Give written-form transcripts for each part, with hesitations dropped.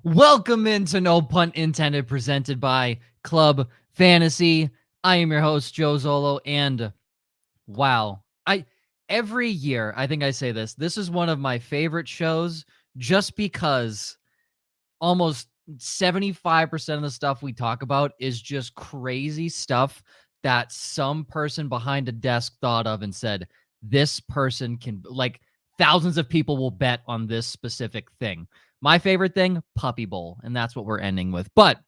Welcome into No Punt Intended, presented by Club Fantasy. I am your host, Joe Zolo, and wow, every year, I think I say this is one of my favorite shows just because almost 75% of the stuff we talk about is just crazy stuff that some person behind a desk thought of and said, this person can, like, thousands of people will bet on this specific thing. My favorite thing, Puppy Bowl, and that's what we're ending with. But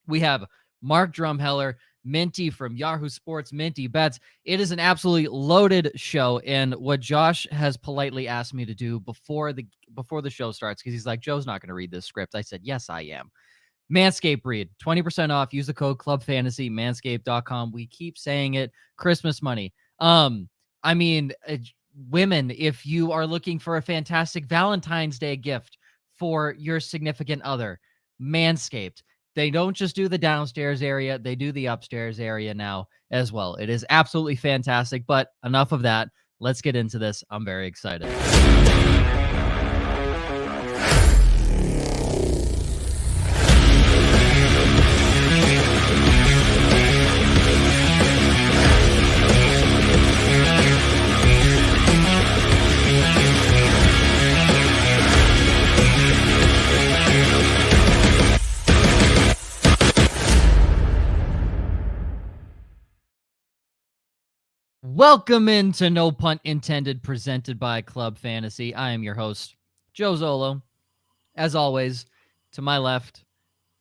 we have Mark Drumheller, Minty from Yahoo Sports, Minty Bets. It is an absolutely loaded show, and what Josh has politely asked me to do before the show starts, because he's like, Joe's not going to read this script. I said, yes, I am. Manscaped breed, 20% off. Use the code CLUBFANTASY, manscaped.com. We keep saying it. Christmas money. Women, if you are looking for a fantastic Valentine's Day gift for your significant other, Manscaped. They don't just do the downstairs area, they do the upstairs area now as well. It is absolutely fantastic, but enough of that. Let's get into this. I'm very excited. Welcome into No Punt Intended, presented by Club Fantasy. I am your host, Joe Zolo. As always, to my left,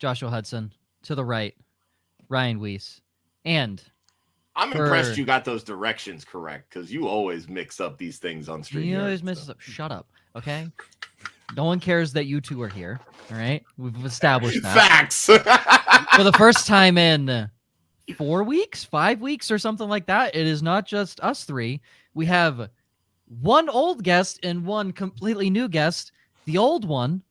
Joshua Hudson. To the right, Ryan Weiss. And I'm impressed you got those directions correct, because you always mix up these things on stream. You always mix up. Shut up, okay? No one cares that you two are here, all right? We've established that. Facts! For the first time in 4 weeks, 5 weeks, or something like that, it is not just us three. We have one old guest and one completely new guest. The old one,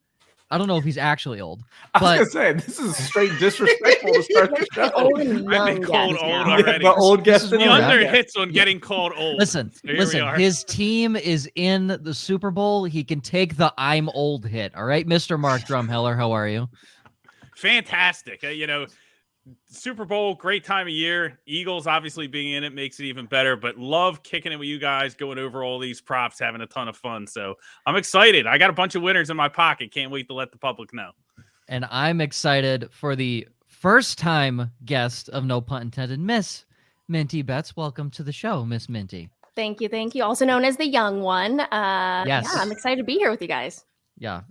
I don't know if he's actually old. I was gonna say, this is straight disrespectful to start the show. I've been called old already. The old guest The under hits on getting called old. Listen, his team is in the Super Bowl. He can take the I'm old hit. All right, Mr. Mark Drumheller, how are you? Fantastic. Super Bowl, great time of year. Eagles obviously being in it makes it even better, but love kicking it with you guys, going over all these props, having a ton of fun. So I'm excited. I got a bunch of winners in my pocket. Can't wait to let the public know. And I'm excited for the first time guest of No Punt Intended, Miss Minty Bets. Welcome to the show, Miss Minty. Thank you. Thank you. Also known as the young one. Yes. Yeah, I'm excited to be here with you guys. Yeah.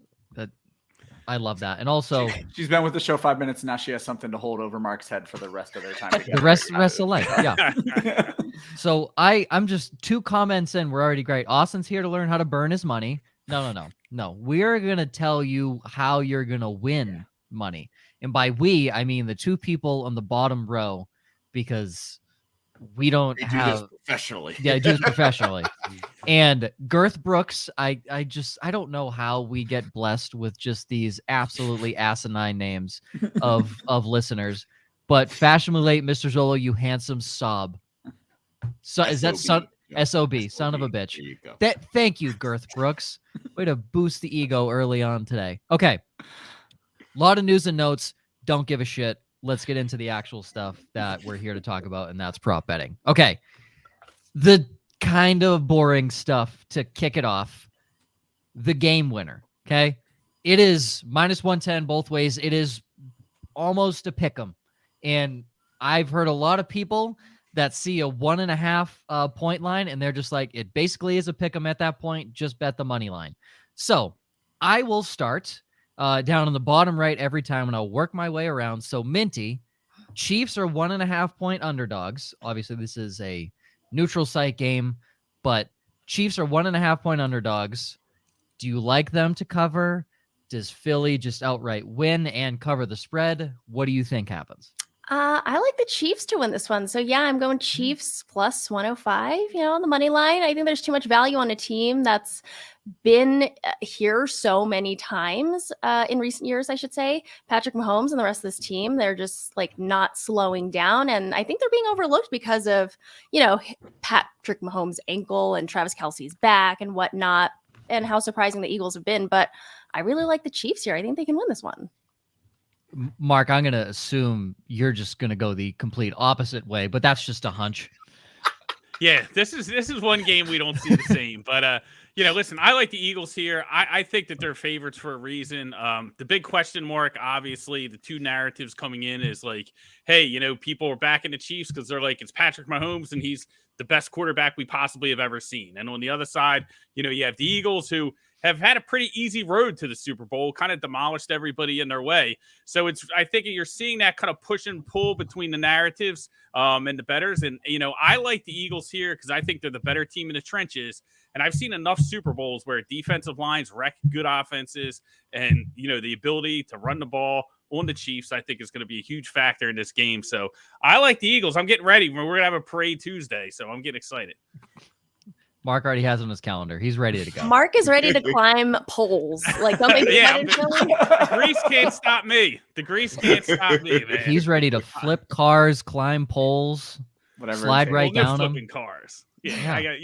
I love that. And also, she's been with the show 5 minutes. Now she has something to hold over Mark's head for the rest of their time together. The rest of life. Yeah. So I'm just 2 comments in. We're already great. Austin's here to learn how to burn his money. No. We're going to tell you how you're going to win money. And by we, I mean the 2 people on the bottom row, because we don't have this professionally. Yeah, do this professionally. And Girth Brooks, I don't know how we get blessed with just these absolutely asinine names of listeners. But fashionably late, Mr. Zolo, you handsome sob. So is that SOB, son of a bitch? There you go. Thank you, Girth Brooks. Way to boost the ego early on today. Okay. A lot of news and notes. Don't give a shit. Let's get into the actual stuff that we're here to talk about, and that's prop betting. Okay. The kind of boring stuff to kick it off. The game winner, okay? It is -110 both ways. It is almost a pick 'em. And I've heard a lot of people that see a 1.5 point line, and they're just like, it basically is a pick 'em at that point. Just bet the money line. So I will start down on the bottom right every time, and I'll work my way around. So Minty, Chiefs are 1.5 point underdogs. Obviously, this is a neutral site game, but Chiefs are 1.5 point underdogs. Do you like them to cover? Does Philly just outright win and cover the spread? What do you think happens? I like the Chiefs to win this one. So yeah, I'm going Chiefs plus 105, on the money line. I think there's too much value on a team that's been here so many times in recent years, I should say. Patrick Mahomes and the rest of this team, they're just like not slowing down. And I think they're being overlooked because of, Patrick Mahomes' ankle and Travis Kelce's back and whatnot, and how surprising the Eagles have been. But I really like the Chiefs here. I think they can win this one. Mark, I'm going to assume you're just going to go the complete opposite way, but that's just a hunch. Yeah, this is one game we don't see the same. But listen, I like the Eagles here. I think that they're favorites for a reason. The big question mark, obviously, the two narratives coming in is like, hey, people are backing the Chiefs because they're like, it's Patrick Mahomes and he's the best quarterback we possibly have ever seen. And on the other side, you have the Eagles who have had a pretty easy road to the Super Bowl, kind of demolished everybody in their way. So I think you're seeing that kind of push and pull between the narratives and the bettors. And, I like the Eagles here because I think they're the better team in the trenches. And I've seen enough Super Bowls where defensive lines wreck good offenses and, the ability to run the ball on the Chiefs, I think is going to be a huge factor in this game. So I like the Eagles. I'm getting ready. We're going to have a parade Tuesday, so I'm getting excited. Mark already has it on his calendar. He's ready to go. Mark is ready to climb poles. Like something. The grease can't stop me. The grease can't stop me, man. He's ready to flip cars, climb poles, Whatever. slide right down them. Flipping cars. Yeah, I got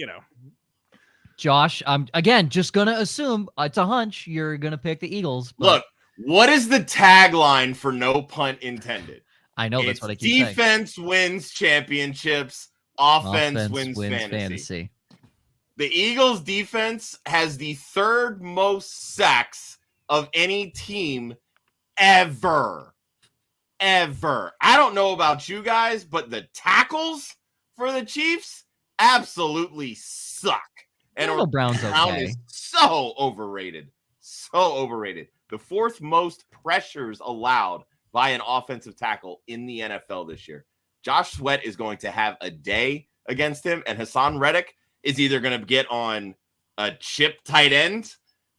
Josh, I'm again just gonna assume it's a hunch. You're gonna pick the Eagles. Look, what is the tagline for No Punt Intended? I know that's what I keep saying. Defense wins championships. Offense wins fantasy. The Eagles defense has the third most sacks of any team ever. I don't know about you guys, but the tackles for the Chiefs absolutely suck. And Brown's okay. Is so overrated. The fourth most pressures allowed by an offensive tackle in the NFL this year. Josh Sweat is going to have a day against him, and Hassan Reddick is either going to get on a chip tight end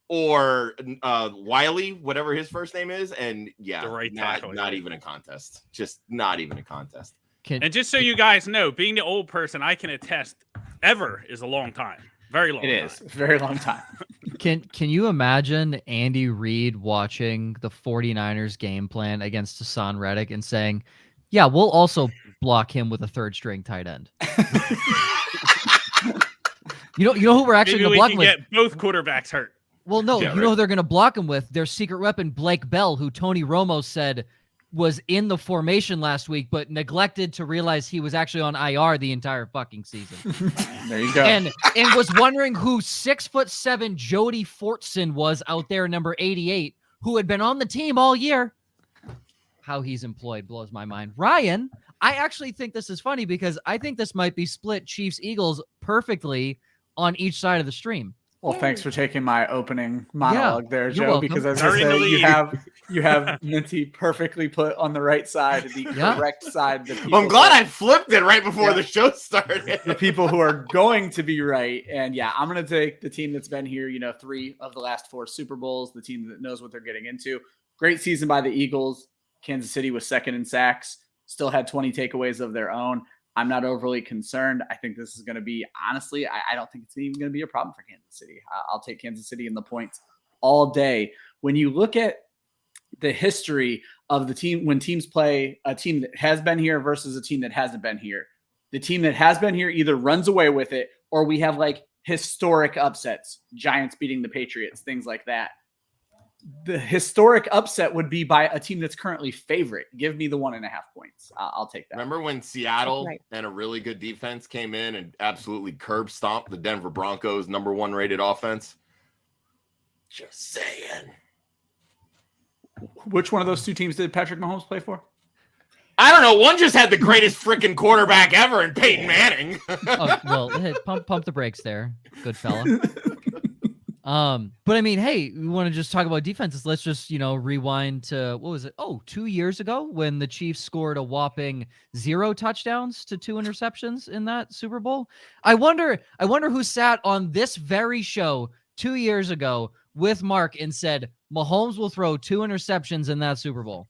or Wiley, whatever his first name is. And not even a contest. Just not even a contest. And just so you guys know, being the old person, I can attest ever is a long time. Very long time. It is. Very long time. Can you imagine Andy Reid watching the 49ers game plan against Hassan Reddick and saying, yeah, we'll also block him with a third string tight end? You know who we're actually going to block him with? Get both quarterbacks hurt. Well, no, know who they're going to block him with? Their secret weapon, Blake Bell, who Tony Romo said was in the formation last week, but neglected to realize he was actually on IR the entire fucking season. There you go. And was wondering who 6'7" Jody Fortson was out there, number 88, who had been on the team all year. How he's employed blows my mind. Ryan, I actually think this is funny because I think this might be split Chiefs-Eagles perfectly on each side of the stream. Well, thanks for taking my opening monologue there, Joe, welcome. because as I say, you have Minty perfectly put on the right side, the correct side. I'm glad I flipped it right before the show started. The people who are going to be right. And I'm going to take the team that's been here, 3 of the last 4 Super Bowls, the team that knows what they're getting into. Great season by the Eagles. Kansas City was second in sacks, still had 20 takeaways of their own. I'm not overly concerned. I think this is going to be, honestly, I don't think it's even going to be a problem for Kansas City. I'll take Kansas City in the points all day. When you look at the history of the team, when teams play a team that has been here versus a team that hasn't been here, the team that has been here either runs away with it or we have like historic upsets, Giants beating the Patriots, things like that. The historic upset would be by a team that's currently favorite. Give me the 1.5 points. I'll take that. Remember when Seattle and a really good defense came in and absolutely curb stomped the Denver Broncos #1 rated offense? Just saying. Which one of those two teams did Patrick Mahomes play for? I don't know. One just had the greatest freaking quarterback ever in Peyton Manning. Pump the brakes there, good fella. But I mean, hey, we want to just talk about defenses. Let's just, rewind to, what was it? 2 years ago when the Chiefs scored a whopping 0 touchdowns to 2 interceptions in that Super Bowl. I wonder who sat on this very show 2 years ago with Mark and said, Mahomes will throw 2 interceptions in that Super Bowl.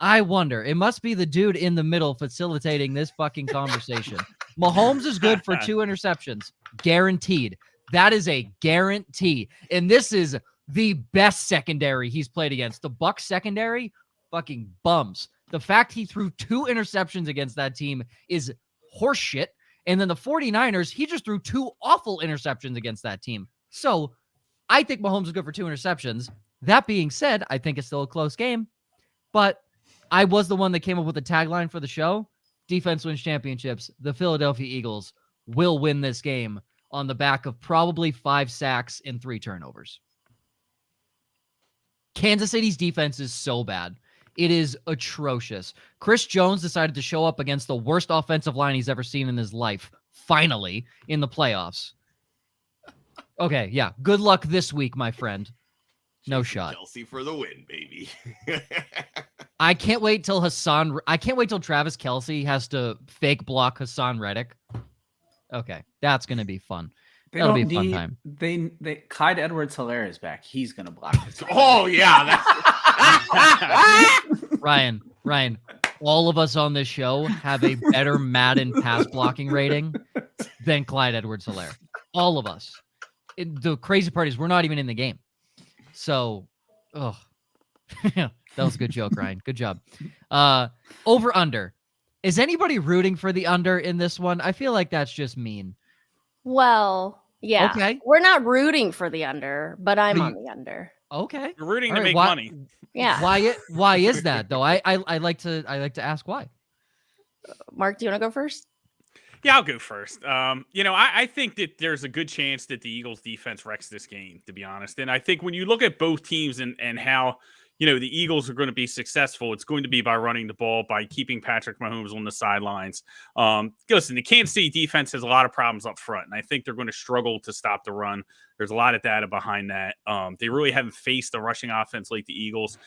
I wonder. It must be the dude in the middle facilitating this fucking conversation. Mahomes is good for 2 interceptions. Guaranteed. That is a guarantee. And this is the best secondary he's played against. The Bucs secondary, fucking bums. The fact he threw 2 interceptions against that team is horseshit. And then the 49ers, he just threw 2 awful interceptions against that team. So I think Mahomes is good for 2 interceptions. That being said, I think it's still a close game, but I was the one that came up with the tagline for the show. Defense wins championships. The Philadelphia Eagles will win this game on the back of probably 5 sacks and 3 turnovers. Kansas City's defense is so bad. It is atrocious. Chris Jones decided to show up against the worst offensive line he's ever seen in his life, finally, in the playoffs. Okay, yeah. Good luck this week, my friend. No shot. Kelsey for the win, baby. I can't wait till Travis Kelce has to fake block Hassan Reddick. Okay, that's going to be fun. That'll be a fun time. They Clyde Edwards-Helaire is back. He's going to block this. Oh, yeah. Ryan, all of us on this show have a better Madden pass blocking rating than Clyde Edwards-Helaire. All of us. The crazy part is we're not even in the game. So, that was a good joke, Ryan. Good job. Over under. Is anybody rooting for the under in this one? I feel like that's just mean. Well, yeah. Okay. We're not rooting for the under, but I'm on the under. Okay. You're rooting All to right, make why- money. Yeah. Why is that though? I like to ask why. Mark, do you want to go first? Yeah, I'll go first. I think that there's a good chance that the Eagles defense wrecks this game, to be honest. And I think when you look at both teams and how, the Eagles are going to be successful, it's going to be by running the ball, by keeping Patrick Mahomes on the sidelines. Listen, the Kansas City defense has a lot of problems up front, and I think they're going to struggle to stop the run. There's a lot of data behind that. They really haven't faced a rushing offense like the Eagles.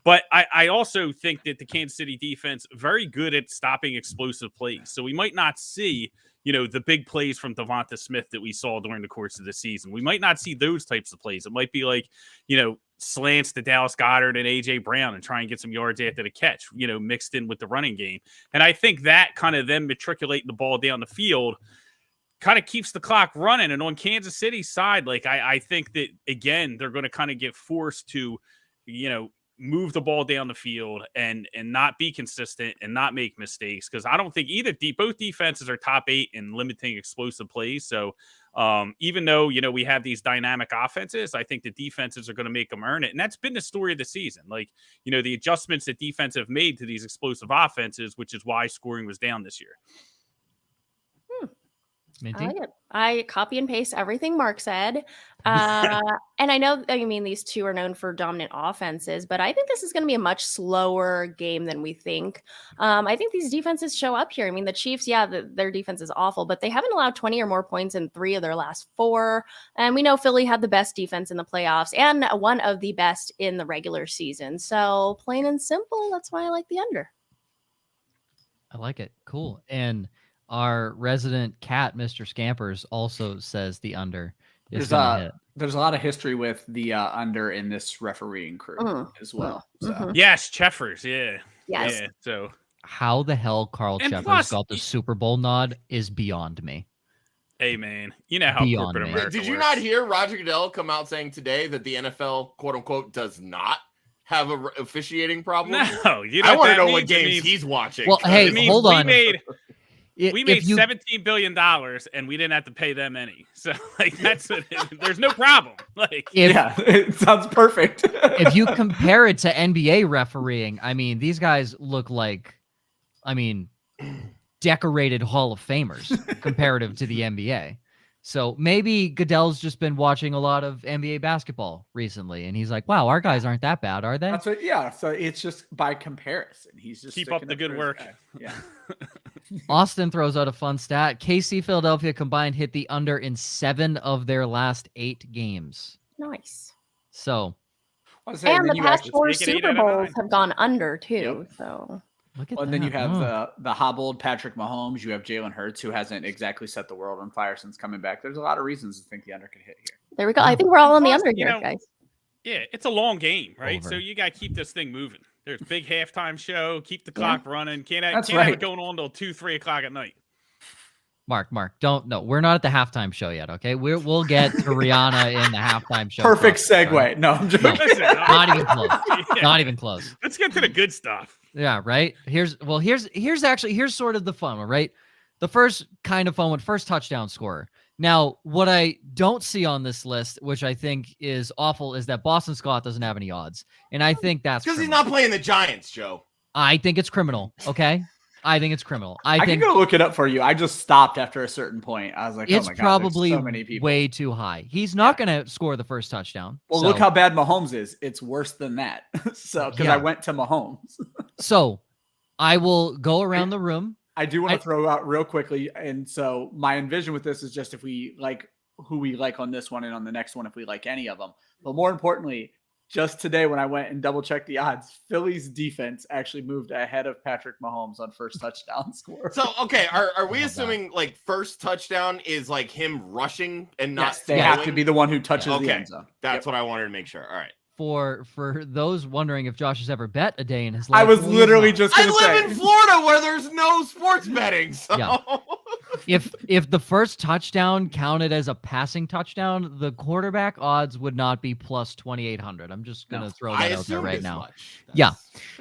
But I also think that the Kansas City defense very good at stopping explosive plays. So we might not see, the big plays from Devonta Smith that we saw during the course of the season. We might not see those types of plays. It might be like, slants to Dallas Goedert and A.J. Brown and try and get some yards after the catch, mixed in with the running game. And I think that kind of them matriculating the ball down the field kind of keeps the clock running. And on Kansas City's side, I think that, again, they're going to kind of get forced to, move the ball down the field and not be consistent and not make mistakes. Cause I don't think both defenses are top 8 in limiting explosive plays. So even though, we have these dynamic offenses, I think the defenses are going to make them earn it. And that's been the story of the season. The adjustments that defense have made to these explosive offenses, which is why scoring was down this year. Minty? I like it. I copy and paste everything Mark said. And I know, these two are known for dominant offenses, but I think this is going to be a much slower game than we think. I think these defenses show up here. The Chiefs, their defense is awful, but they haven't allowed 20 or more points in 3 of their last 4. And we know Philly had the best defense in the playoffs and one of the best in the regular season. So plain and simple, that's why I like the under. I like it. Cool. And our resident cat, Mr. Scampers, also says the under is going to hit. There's a lot of history with the under in this refereeing crew as well. So. Yes, Cheffers. Yeah. Yes. Yeah. So how the hell Carl And Cheffers plus- got the Super Bowl nod is beyond me. hey, man, you know how Beyond corporate me. America Did you works. not hear Roger Goodell come out saying today that the NFL, quote unquote, does not have a officiating problem? No, I want to know that what means? It games means- he's watching. Well, hey, it means hold on. We made $17 billion and we didn't have to pay them any. So that's there's no problem. It sounds perfect. If you compare it to NBA refereeing, these guys look like, decorated Hall of Famers comparative to the NBA. So maybe Goodell's just been watching a lot of NBA basketball recently, and he's like, "Wow, our guys aren't that bad, are they?" That's what, yeah. So it's just by comparison. He's just Keep up sticking the good for his work. guy. Yeah. Austin throws out a fun stat. KC Philadelphia combined hit the under in 7 of their last 8 games. Nice. So I was saying, And then the you past actually- 4 make it 8 Super out of Bowls 9. have gone under too. So look at Well, and that. then you have Oh. the hobbled Patrick Mahomes. You have Jalen Hurts, who hasn't exactly set the world on fire since coming back. There's a lot of reasons to think the under could hit here. there we go. I think we're all on the Plus, under you here, know, guys. Yeah, it's a long game, right? Over. So you got to keep this thing moving. There's big halftime show. Keep the clock running. Can't That's have right. it going on till 2, 3 o'clock at night. Mark, we're not at the halftime show yet, okay? We'll get to Rihanna in the halftime show. Perfect process, all right? segue. No, I'm joking. Listen, Not even close. Yeah. Not even close. Let's get to the good stuff. Yeah, right. Here's sort of the fun one, right? The first kind of fun one, first touchdown scorer. Now, what I don't see on this list, which I think is awful, is that Boston Scott doesn't have any odds. And I think that's Because he's criminal. not playing the Giants, Joe. I think it's criminal, okay? I think it's criminal. I think can go look it up for you. I just stopped after a certain point. I was like, it's oh my God, probably there's so many people. way too high. He's not going to score the first touchdown. Well, look how bad Mahomes is. It's worse than that. So, because I went to Mahomes. So I will go around the room. I do want to throw out real quickly. And so my envision with this is just if we like who we like on this one and on the next one, if we like any of them. But more importantly, just today when I went and double checked the odds, Philly's defense actually moved ahead of Patrick Mahomes on first touchdown score. So, okay, are we assuming like first touchdown is like him rushing and not Yes, they have to be the one who touches the end zone. That's what I wanted to make sure. All right. For those wondering if Josh has ever bet a day in his life. I was literally just going to say. I live in Florida where there's no sports betting. So. Yeah. If the first touchdown counted as a passing touchdown, the quarterback odds would not be plus 2,800. I'm just going to throw that out there right now. Yeah.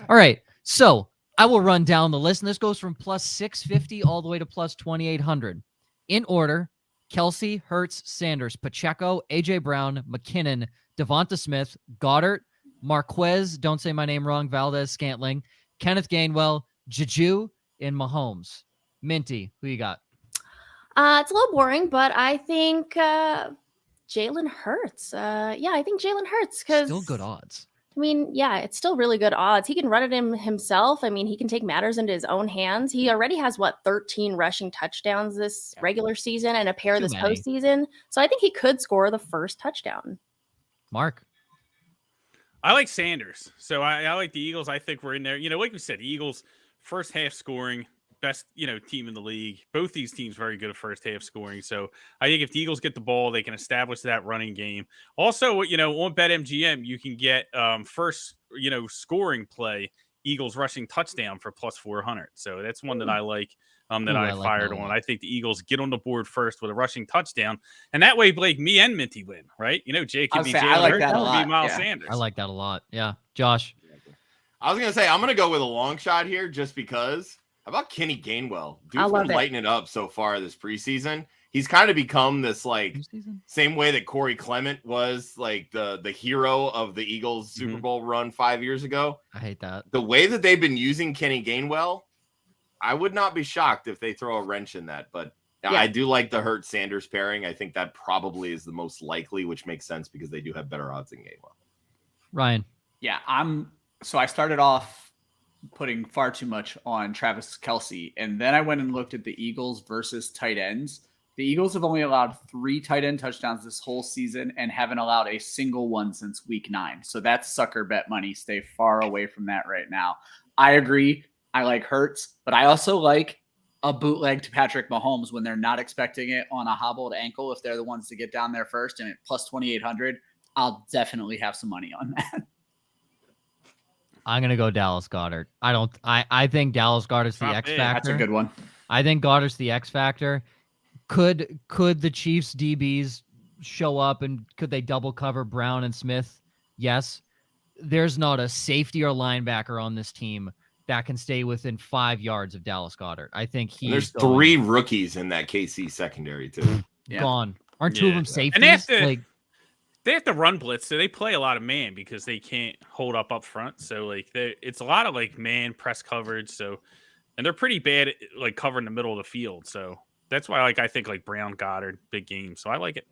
All right. So I will run down the list, and this goes from plus 650 all the way to plus 2,800. In order, Kelsey, Hurts, Sanders, Pacheco, A.J. Brown, McKinnon, Devonta Smith, Goddard, Marquez, don't say my name wrong, Valdez, Scantling, Kenneth Gainwell, Juju, and Mahomes. Minty, who you got? It's a little boring, but I think Jalen Hurts. I think Jalen Hurts because still good odds. I mean, yeah, it's still really good odds. He can run it in himself. I mean, he can take matters into his own hands. He already has 13 rushing touchdowns this regular season and a pair this postseason. So I think he could score the first touchdown. Mark. I like Sanders. So I like the Eagles. I think we're in there. Like we said, Eagles first half scoring, best, team in the league. Both these teams very good at first half scoring. So I think if the Eagles get the ball, they can establish that running game. Also, on BetMGM, you can get first, scoring play, Eagles rushing touchdown for plus 400. So that's one that I like. I fired on. I think the Eagles get on the board first with a rushing touchdown, and that way, Blake, me and Minty win, right? Jake could be Jalen Hurts, could be Miles Sanders. I like that a lot. Yeah, Josh. I was gonna say I'm gonna go with a long shot here, just because. How about Kenny Gainwell? Dude's been lighting it up so far this preseason. He's kind of become this same way that Corey Clement was like the hero of the Eagles Super Bowl run 5 years ago. I hate that. The way that they've been using Kenny Gainwell, I would not be shocked if they throw a wrench in that. But I do like the Hurts Sanders pairing. I think that probably is the most likely, which makes sense because they do have better odds than Gainwell. Ryan. Yeah, so I started off putting far too much on Travis Kelce, and then I went and looked at the Eagles versus tight ends. The Eagles have only allowed 3 tight end touchdowns this whole season and haven't allowed a single one since week 9. So that's sucker bet money. Stay far away from that right now. I agree. I like Hurts, but I also like a bootleg to Patrick Mahomes when they're not expecting it on a hobbled ankle. If they're the ones to get down there first and at plus 2,800, I'll definitely have some money on that. I'm going to go Dallas Goedert. I think Dallas Goedert's the X factor. That's a good one. I think Goddard's the X factor. Could the Chiefs DBs show up and could they double cover Brown and Smith? Yes. There's not a safety or linebacker on this team that can stay within 5 yards of Dallas Goedert. I think there's 3 rookies in that KC secondary too. Gone. Aren't 2 of them safeties? And they have to run blitz, so they play a lot of man because they can't hold up front. So it's a lot of man press coverage. So, and they're pretty bad at covering the middle of the field. So that's why I think Brown, Goddard, big game. So I like it.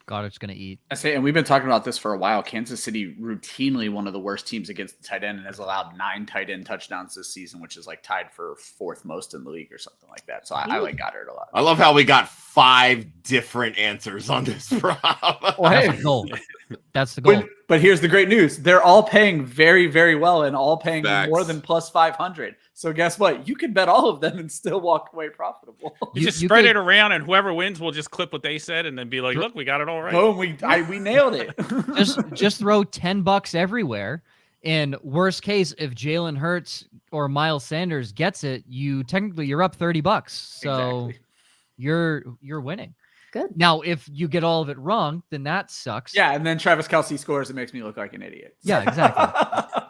Goddard's going to eat. I say, and we've been talking about this for a while. Kansas City routinely one of the worst teams against the tight end and has allowed 9 tight end touchdowns this season, which is tied for 4th most in the league or something like that. So I like Goddard a lot. I love how we got 5 different answers on this prop. Well, hey, that's the goal. That's the goal. But here's the great news. They're all paying very, very well and all paying more than plus 500. So guess what? You can bet all of them and still walk away profitable. You just spread it around, and whoever wins will just clip what they said and then be like, look, we got it all right. Boom, we nailed it. just throw $10 everywhere. And worst case, if Jalen Hurts or Miles Sanders gets it, you're up $30. So exactly. You're winning. Good. Now, if you get all of it wrong, then that sucks. Yeah, and then Travis Kelce scores. It makes me look like an idiot. Yeah, exactly.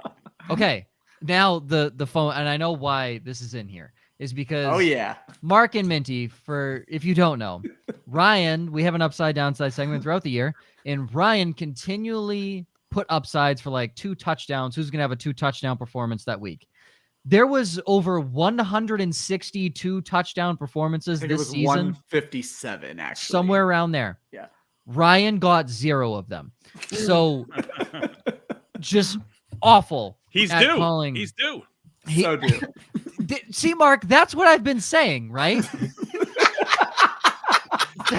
Okay. Now the phone, and I know why this is in here, is because oh yeah, Mark and Minty, if you don't know, Ryan, we have an upside downside segment throughout the year, and Ryan continually put upsides for like 2 touchdowns. Who's going to have a 2 touchdown performance that week? There was over 162 touchdown performances I think this it was season. 157, actually. Somewhere around there. Yeah. Ryan got 0 of them. So just awful. He's at due. calling. He's due. So due. See, Mark, that's what I've been saying, right?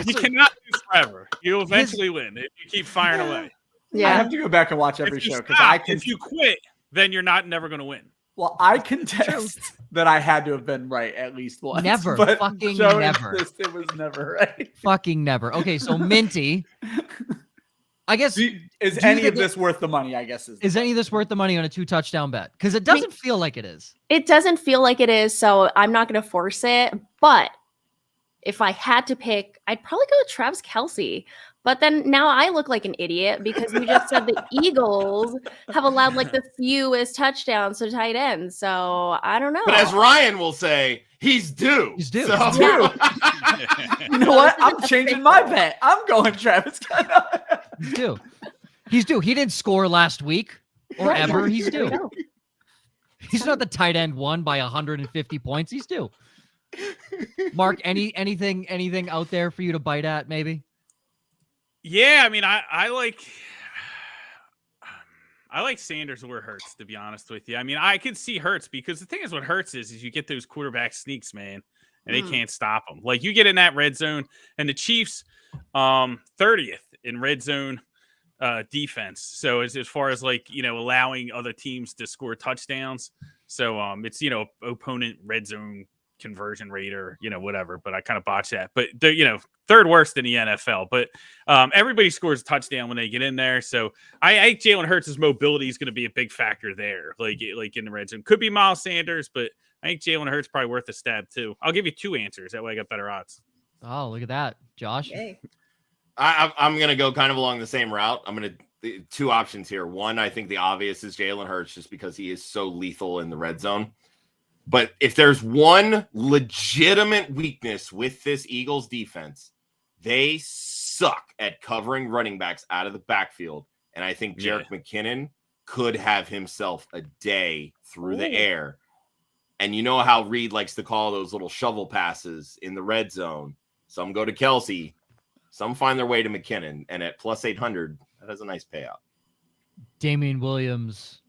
You cannot lose forever. You'll eventually win if you keep firing away. I Yeah. have to go back and watch every If you show because stop, I can. if you quit, then you're never going to win. Well, I contest that I had to have been right at least once. Never. But Fucking Joe never. insists it was never right. Fucking never. Okay, so Minty, I guess, Is you any of think this worth the money? I guess is any of this worth the money on a 2 touchdown bet? Because it doesn't feel like it is. It doesn't feel like it is, so I'm not going to force it. But if I had to pick, I'd probably go with Travis Kelce. But then now I look like an idiot because we just said the Eagles have allowed like the fewest touchdowns to tight ends. So I don't know. But as Ryan will say, he's due. He's due. So- He's due. You know what? I'm changing my bet. I'm going Travis. He's due. He's due. He didn't score last week or Right. ever. He's There we due. go. He's not the tight end one by 150 points. He's due. Mark, anything out there for you to bite at, maybe? Yeah, I mean, I like Sanders or Hurts, to be honest with you. I mean, I could see Hurts because the thing is, what Hurts is you get those quarterback sneaks, man, and they can't stop them. Like you get in that red zone, and the Chiefs, 30th in red zone defense. So as far as like allowing other teams to score touchdowns, so it's opponent red zone conversion rate or whatever. But I kind of botched that. But they're third worst in the NFL, but everybody scores a touchdown when they get in there. So I think Jalen Hurts' mobility is going to be a big factor there, like in the red zone. Could be Miles Sanders, but I think Jalen Hurts probably worth a stab too. I'll give you 2 answers. That way I got better odds. Oh, look at that. Josh? Yay. I'm going to go kind of along the same route. I'm going to 2 options here. One, I think the obvious is Jalen Hurts just because he is so lethal in the red zone. But if there's one legitimate weakness with this Eagles defense, they suck at covering running backs out of the backfield. And I think Jerick McKinnon could have himself a day through the air. And you know how Reed likes to call those little shovel passes in the red zone. Some go to Kelce. Some find their way to McKinnon. And at plus 800, that has a nice payout. Damian Williams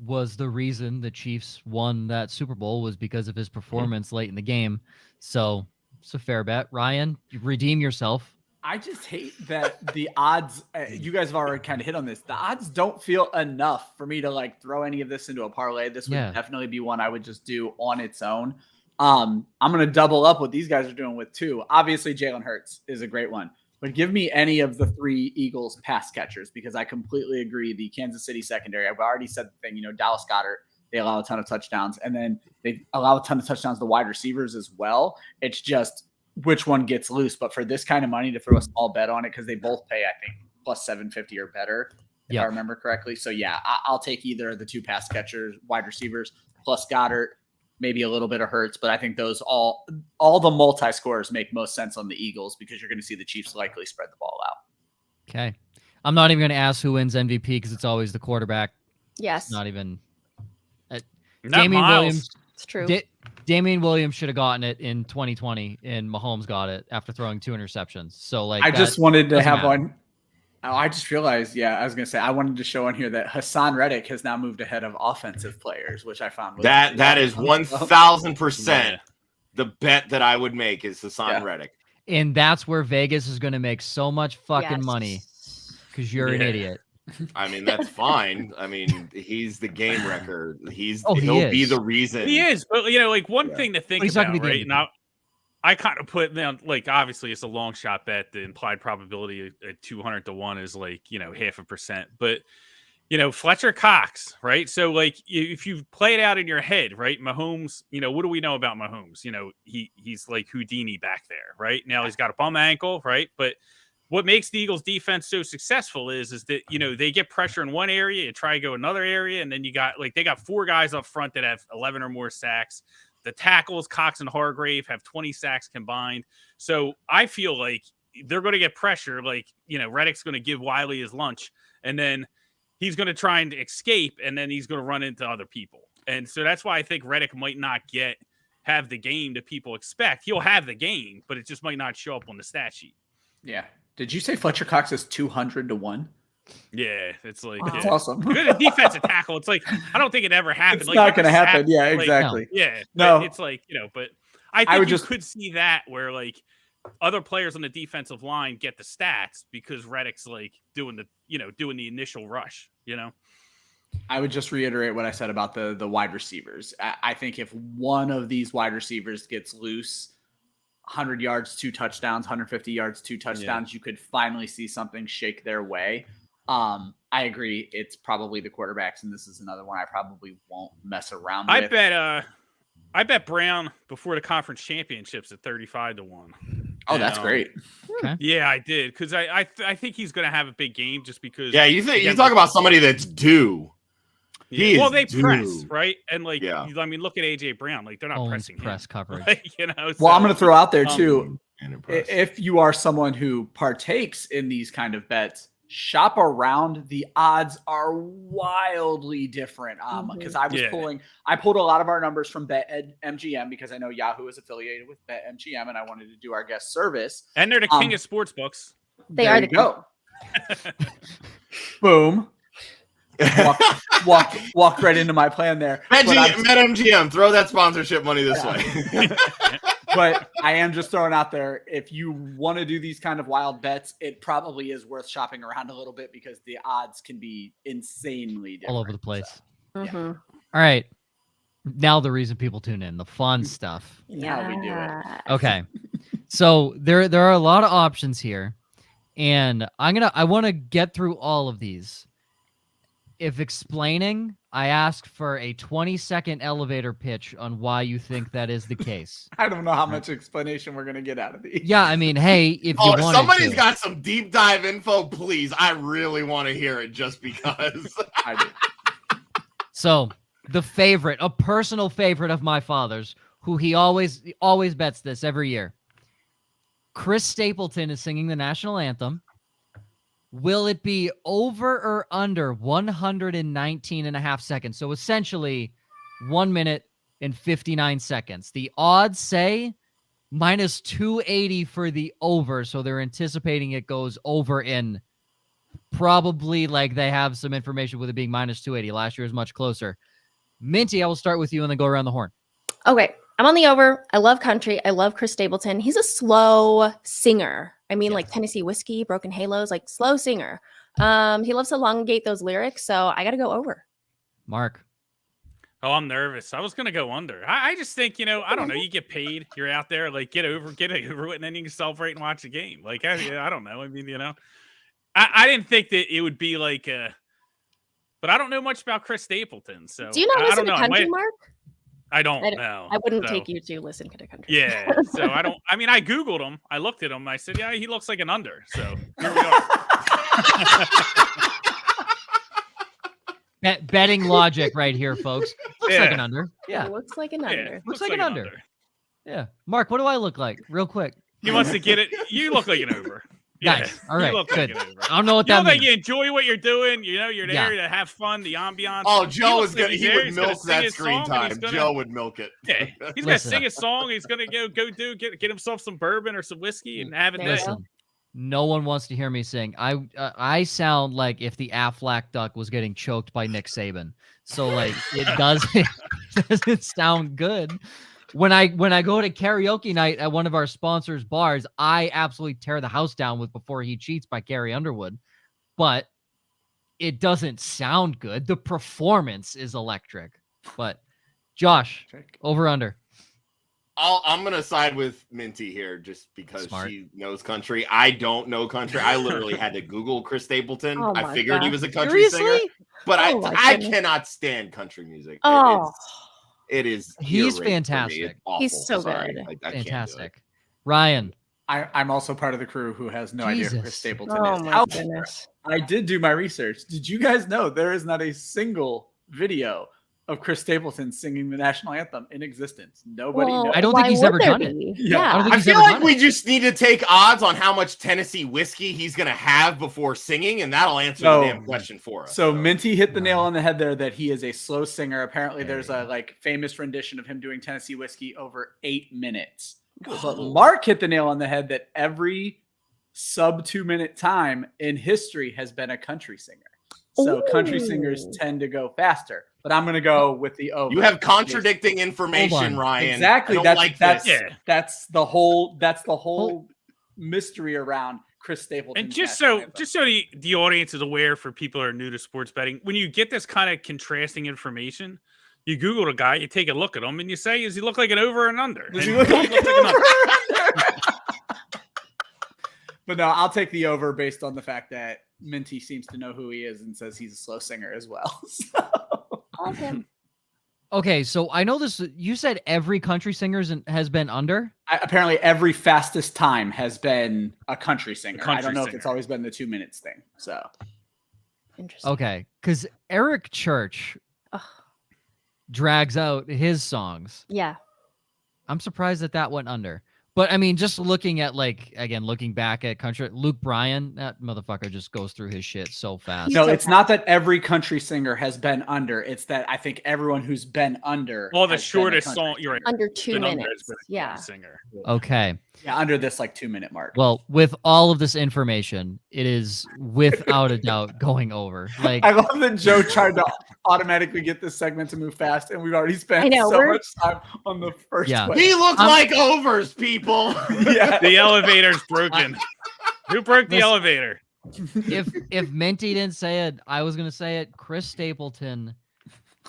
was the reason the Chiefs won that Super Bowl was because of his performance late in the game. So it's a fair bet. Ryan, you redeem yourself. I just hate that the odds, you guys have already kind of hit on this. The odds don't feel enough for me to like throw any of this into a parlay. This would definitely be one I would just do on its own. I'm going to double up what these guys are doing with 2. Obviously, Jalen Hurts is a great one. But give me any of the 3 Eagles pass catchers because I completely agree. The Kansas City secondary, I've already said the thing, Dallas Goedert, they allow a ton of touchdowns. And then they allow a ton of touchdowns to wide receivers as well. It's just which one gets loose. But for this kind of money to throw a small bet on it, because they both pay, I think, plus 750 or better, if I remember correctly. So, yeah, I'll take either of the 2 pass catchers, wide receivers, plus Goddard. Maybe a little bit of Hurts, but I think those all the multi-scores make most sense on the Eagles because you're going to see the Chiefs likely spread the ball out. Okay. I'm not even going to ask who wins MVP because it's always the quarterback. Yes. It's not even. Damian Williams. It's true. Damian Williams should have gotten it in 2020, and Mahomes got it after throwing 2 interceptions. So, like, I just wanted to have matter. one. Oh, I just realized, I was going to say, I wanted to show on here that Hassan Reddick has now moved ahead of offensive players, which I found was that is 1,000% the bet that I would make is Hassan Reddick. And that's where Vegas is going to make so much fucking money because you're an idiot. I mean, that's fine. I mean, he's the game wrecker. He'll be the reason. He is, but one thing to think about, right? Now, I kind of put down, like, obviously it's a long shot bet. The implied probability at 200 to 1 is like, 0.5%. But, Fletcher Cox, right? So, like, if you play it out in your head, right? Mahomes, what do we know about Mahomes? He's like Houdini back there, right? Now he's got a bum ankle, right? But what makes the Eagles defense so successful is that, they get pressure in one area and try to go another area. And then they got 4 guys up front that have 11 or more sacks. The tackles, Cox and Hargrave, have 20 sacks combined. So I feel like they're going to get pressure. Like, Reddick's going to give Wiley his lunch, and then he's going to try and escape, and then he's going to run into other people. And so that's why I think Reddick might not have the game that people expect. He'll have the game, but it just might not show up on the stat sheet. Yeah. Did you say Fletcher Cox is 200-1? Yeah, it's like That's awesome. Good at defensive tackle. It's like I don't think it ever happened. It's like, not going to happen. Yeah, like, exactly. Yeah, no, it's like but I think you could see that where like other players on the defensive line get the stats because Reddick's like doing the initial rush. I would just reiterate what I said about the wide receivers. I think if one of these wide receivers gets loose, 100 yards, 2 touchdowns, 150 yards, 2 touchdowns, you could finally see something shake their way. I agree. It's probably the quarterbacks, and this is another one I probably won't mess around with. I bet Brown before the conference championships at 35-1. Oh, that's great. Okay. Yeah, I did because I think he's going to have a big game just because. Yeah, you talk about somebody that's due. Yeah. Well, they press, right? And look at AJ Brown. Like they're not Owns pressing press him. coverage. Well, I'm going to throw out there too. If If you are someone who partakes in these kind of bets, shop around. The odds are wildly different. Because I pulled a lot of our numbers from BetMGM because I know Yahoo is affiliated with BetMGM, and I wanted to do our guest service. And they're the king of sports books. They are the go. Boom. Walk right into my plan there. BetMGM, throw that sponsorship money this way. But I am just throwing out there, if you want to do these kind of wild bets, it probably is worth shopping around a little bit because the odds can be insanely different. All over the place. So, Mm-hmm. All right. Now the reason people tune in, the fun stuff. Yeah, we do it. Okay. So there are a lot of options here, and I want to get through all of these. If explaining, I ask for a 20-second elevator pitch on why you think that is the case. I don't know how much explanation we're going to get out of these. Yeah, I mean, hey, if you want somebody's got some deep dive info, please. I really want to hear it just because. I do. So the favorite, a personal favorite of my father's, who he always bets this every year. Chris Stapleton is singing the national anthem. Will it be over or under 119 and a half seconds? So essentially 1 minute and 59 seconds. The odds say minus 280 for the over. So they're anticipating it goes over in probably like they have some information with it being minus 280. Last year is much closer. Minty, I will start with you and then go around the horn. Okay. I'm on the over. I love country. I love Chris Stapleton. He's a slow singer. I mean, like Tennessee Whiskey, Broken Halos, like slow singer. He loves to elongate those lyrics, so I got to go over. Mark. Oh, I'm nervous. I was going to go under. I just think, I don't know. You get paid. You're out there. Like, get over it, and then you can celebrate and watch the game. Like, I don't know. I mean, I didn't think that it would be like but I don't know much about Chris Stapleton. So do you not listen to country, Mark? I don't know. I wouldn't take you to listen to country. Yeah. So I Googled him. I looked at him. I said, yeah, he looks like an under. So here we are. Betting logic right here, folks. Looks like an under. Yeah. It looks like an under. Yeah, looks like an under. Yeah. Mark, what do I look like? Real quick. He wants to get it. You look like an over. Yeah. Nice. All right. Good. Like I don't know what that means. Like you enjoy what you're doing. You're there to have fun, the ambiance. Oh, Joe is going to, he would milk that screen time. Joe would milk it. Yeah. He's going to sing a song. He's going to get himself some bourbon or some whiskey and have it there. Listen, no one wants to hear me sing. I sound like if the Aflac duck was getting choked by Nick Saban. So like it doesn't sound good. When I go to karaoke night at one of our sponsors' bars, I absolutely tear the house down with Before He Cheats by Carrie Underwood, but it doesn't sound good. The performance is electric. But Josh, over under. I'm going to side with Minty here just because she knows country. I don't know country. I literally had to Google Chris Stapleton. I figured he was a country singer, but I cannot stand country music. It is. He's fantastic. He's so good. Fantastic. Ryan. I'm also part of the crew who has no idea who Chris Stapleton is. Oh my goodness. I did do my research. Did you guys know there is not a single video of Chris Stapleton singing the national anthem in existence. Nobody Well, knows. I don't think why he's would ever there done it. be? Yeah. I don't think I he's feel ever like done we it. just need to take odds on how much Tennessee whiskey he's going to have before singing, and that'll answer So- the damn question for us. So Minty hit the nail on the head there that he is a slow singer. Apparently, there's There a you like famous rendition of him doing Tennessee whiskey over 8 minutes. But Whoa. Mark hit the nail on the head that every sub 2-minute time in history has been a country singer. So country singers Ooh. tend to go faster. But I'm going to go with the over. You have contradicting Hold information, on. Ryan. Exactly. I don't That's like that's this. Yeah. that's the whole mystery around Chris Stapleton. And just so the audience is aware, for people who are new to sports betting, when you get this kind of contrasting information, you Google a guy, you take a look at him, and you say, "Does he look like an over or an under?" Does And he look he like looks like an under. But no, I'll take the over based on the fact that Minty seems to know who he is and says he's a slow singer as well. So. Awesome. Okay, so I know this. You said every country singer has been under. Apparently, every fastest time has been a country singer. I country don't know if singer. it's always been the 2 minutes thing. So Interesting. Okay, because Eric Church Ugh. drags out his songs. Yeah. I'm surprised that went under. But I mean, just looking at looking back at country, Luke Bryan, that motherfucker just goes through his shit so fast. no, so it's not that every country singer has been under. It's that I think everyone who's been under. Well, the has been a shortest country song, singer. you're right. Under 2 been under minutes. has been a Yeah. country singer. Okay. Yeah, under this like 2 minute mark. Well, with all of this information, it is without a doubt going over. Like, I love that Joe tried to automatically get this segment to move fast, and we've already spent I know, so we're- much time on the first Yeah. one. He looks like overs, people. Yeah. The elevator's broken. Who broke the Listen. elevator? if Minty didn't say it, I was gonna say it. Chris Stapleton.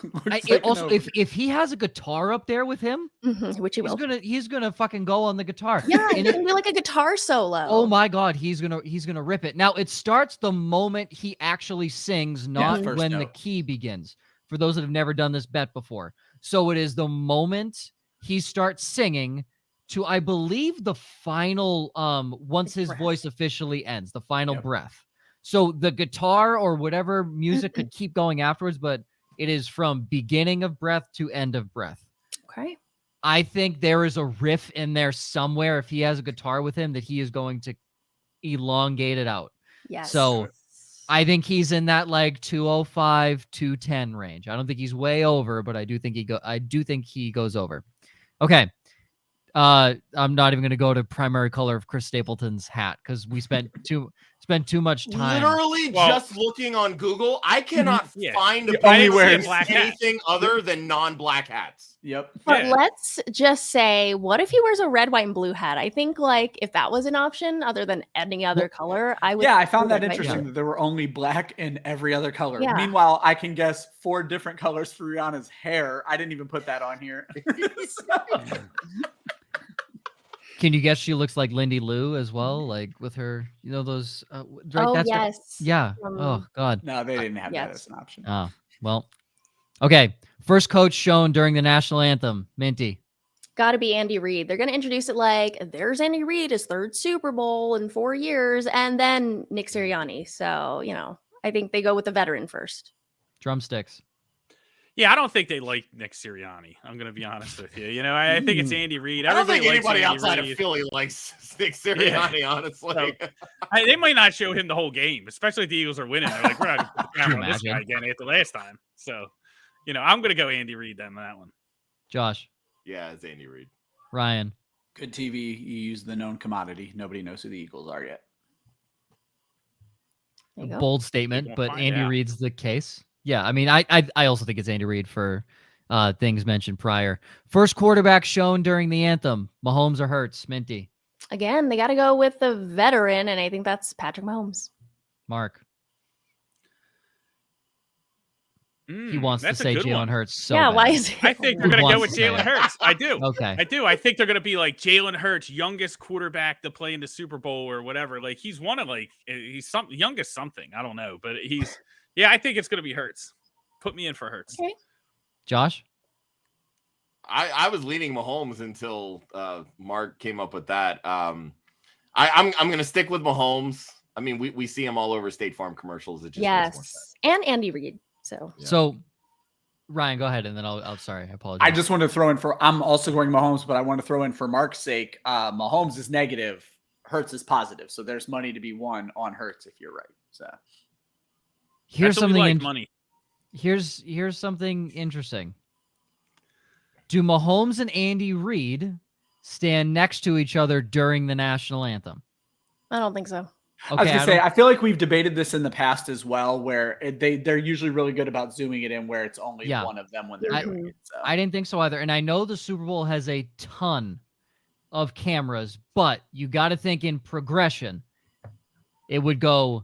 Looks like an Also, over. if he has a guitar up there with him, Mhm, which he will. he's gonna fucking go on the guitar. Yeah, And he it- can do like a guitar solo. oh my god, he's gonna rip it. Now it starts the moment he actually sings, not first when the note. key begins. For those that have never done this bet before, so it is the moment he starts singing to, I believe, the final once his breath. voice officially ends, the final Yep. breath. So the guitar or whatever music could keep going afterwards, but it is from beginning of breath to end of breath. Okay. I think there is a riff in there somewhere, if he has a guitar with him, that he is going to elongate it out. Yes. So I think he's in that like 205, 210 range. I don't think he's way over, but I do think he goes over. Okay. I'm not even going to go to primary color of Chris Stapleton's hat because we spent too much time. Literally Well- just looking on Google, I cannot Yeah. find a He only place wears with black hat. anything other than non-black hats. Yep. But Yeah. let's just say, what if he wears a red, white, and blue hat? I think like if that was an option other than any other color, I would. Yeah, I found go that red, white, interesting blue. that there were only black in every other color. Yeah. Meanwhile, I can guess 4 different colors for Rihanna's hair. I didn't even put that on here. So- Can you guess she looks like Lindy Lou as well? Like with her, those. Right, Oh that's her- yes. yeah. Um, Oh God. no, they didn't have that Yes. as an option. Oh well. Okay. First coach shown during the national anthem. Minty. Got to be Andy Reid. They're going to introduce it like there's Andy Reid, his 3rd Super Bowl in 4 years, and then Nick Sirianni. So I think they go with the veteran first. Drumsticks. Yeah, I don't think they like Nick Sirianni. I'm going to be honest with you. I think it's Andy Reid. I don't think Everybody likes anybody Andy outside Reid. of Philly likes Nick Sirianni, honestly. They might not show him the whole game, especially if the Eagles are winning. They're like, we're not going to put the camera on this guy Imagine. again after last time. So, I'm going to go Andy Reid then on that one. Josh. Yeah, it's Andy Reid. Ryan. Good TV. You use the known commodity. Nobody knows who the Eagles are yet. There you go. Bold statement, won't but find Andy out. Reid's the case. Yeah, I mean, I also think it's Andy Reid for things mentioned prior. First quarterback shown during the anthem. Mahomes or Hurts? Minty. Again, they got to go with the veteran, and I think that's Patrick Mahomes. Mark. He wants to that's a say good Jalen one. Hurts so yeah, bad. why is it? I think they're Who going to go wants with to say Jalen it? Hurts. I do. Okay. I do. I think they're going to be like Jalen Hurts, youngest quarterback to play in the Super Bowl or whatever. Like he's one of he's youngest something. I don't know, but I think it's going to be Hurts. Put me in for Hurts. Okay. Josh. I was leaning Mahomes until Mark came up with that. I'm going to stick with Mahomes. I mean, we see him all over State Farm commercials. It just makes more sense. Yes, and Andy Reid. So Yeah. So Ryan, go ahead, and then I'll sorry, I apologize. I just want to throw in I'm also going Mahomes, but I want to throw in for Mark's sake. Mahomes is negative, Hurts is positive, so there's money to be won on Hurts if you're right. So here's something money. Here's something interesting. Do Mahomes and Andy Reid stand next to each other during the national anthem? I don't think so. Okay, I was gonna say, I feel like we've debated this in the past as well, where they're usually really good about zooming it in where it's only one of them when they're doing it. So. I didn't think so either. And I know the Super Bowl has a ton of cameras, but you got to think in progression. It would go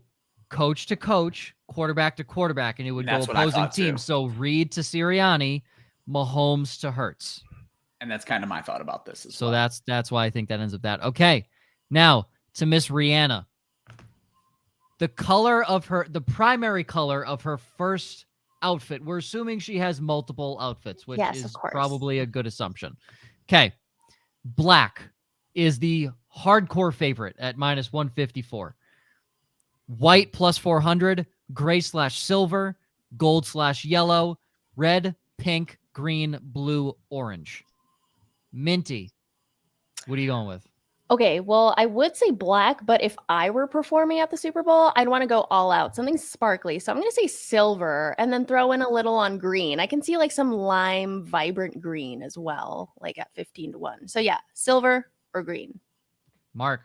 coach to coach, quarterback to quarterback, and it would go opposing teams. So Reid to Sirianni, Mahomes to Hurts. And that's kind of my thought about this as well. So that's why I think that ends up that. Okay, now to Miss Rihanna. The primary color of her first outfit. We're assuming she has multiple outfits, which is probably a good assumption. Okay. Black is the hardcore favorite at -154. White +400, gray/silver, gold/yellow, red, pink, green, blue, orange. Minty, what are you going with? Okay, well, I would say black, but if I were performing at the Super Bowl, I'd want to go all out, something sparkly. So I'm going to say silver and then throw in a little on green. I can see like some lime, vibrant green as well, like at 15-1. So yeah, silver or green. Mark.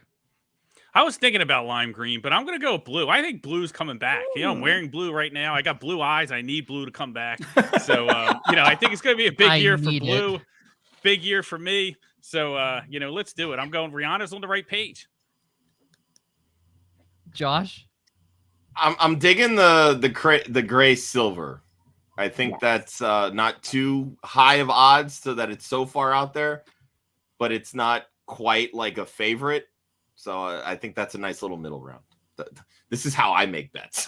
I was thinking about lime green, but I'm going to go blue. I think blue's coming back. You know, I'm wearing blue right now. I got blue eyes. I need blue to come back. So, I think it's going to be a big year for blue. Big year for me. So, let's do it. I'm going Rihanna's on the right page. Josh? I'm digging the gray silver. I think that's not too high of odds so that it's so far out there, but it's not quite like a favorite. So I think that's a nice little middle ground. This is how I make bets.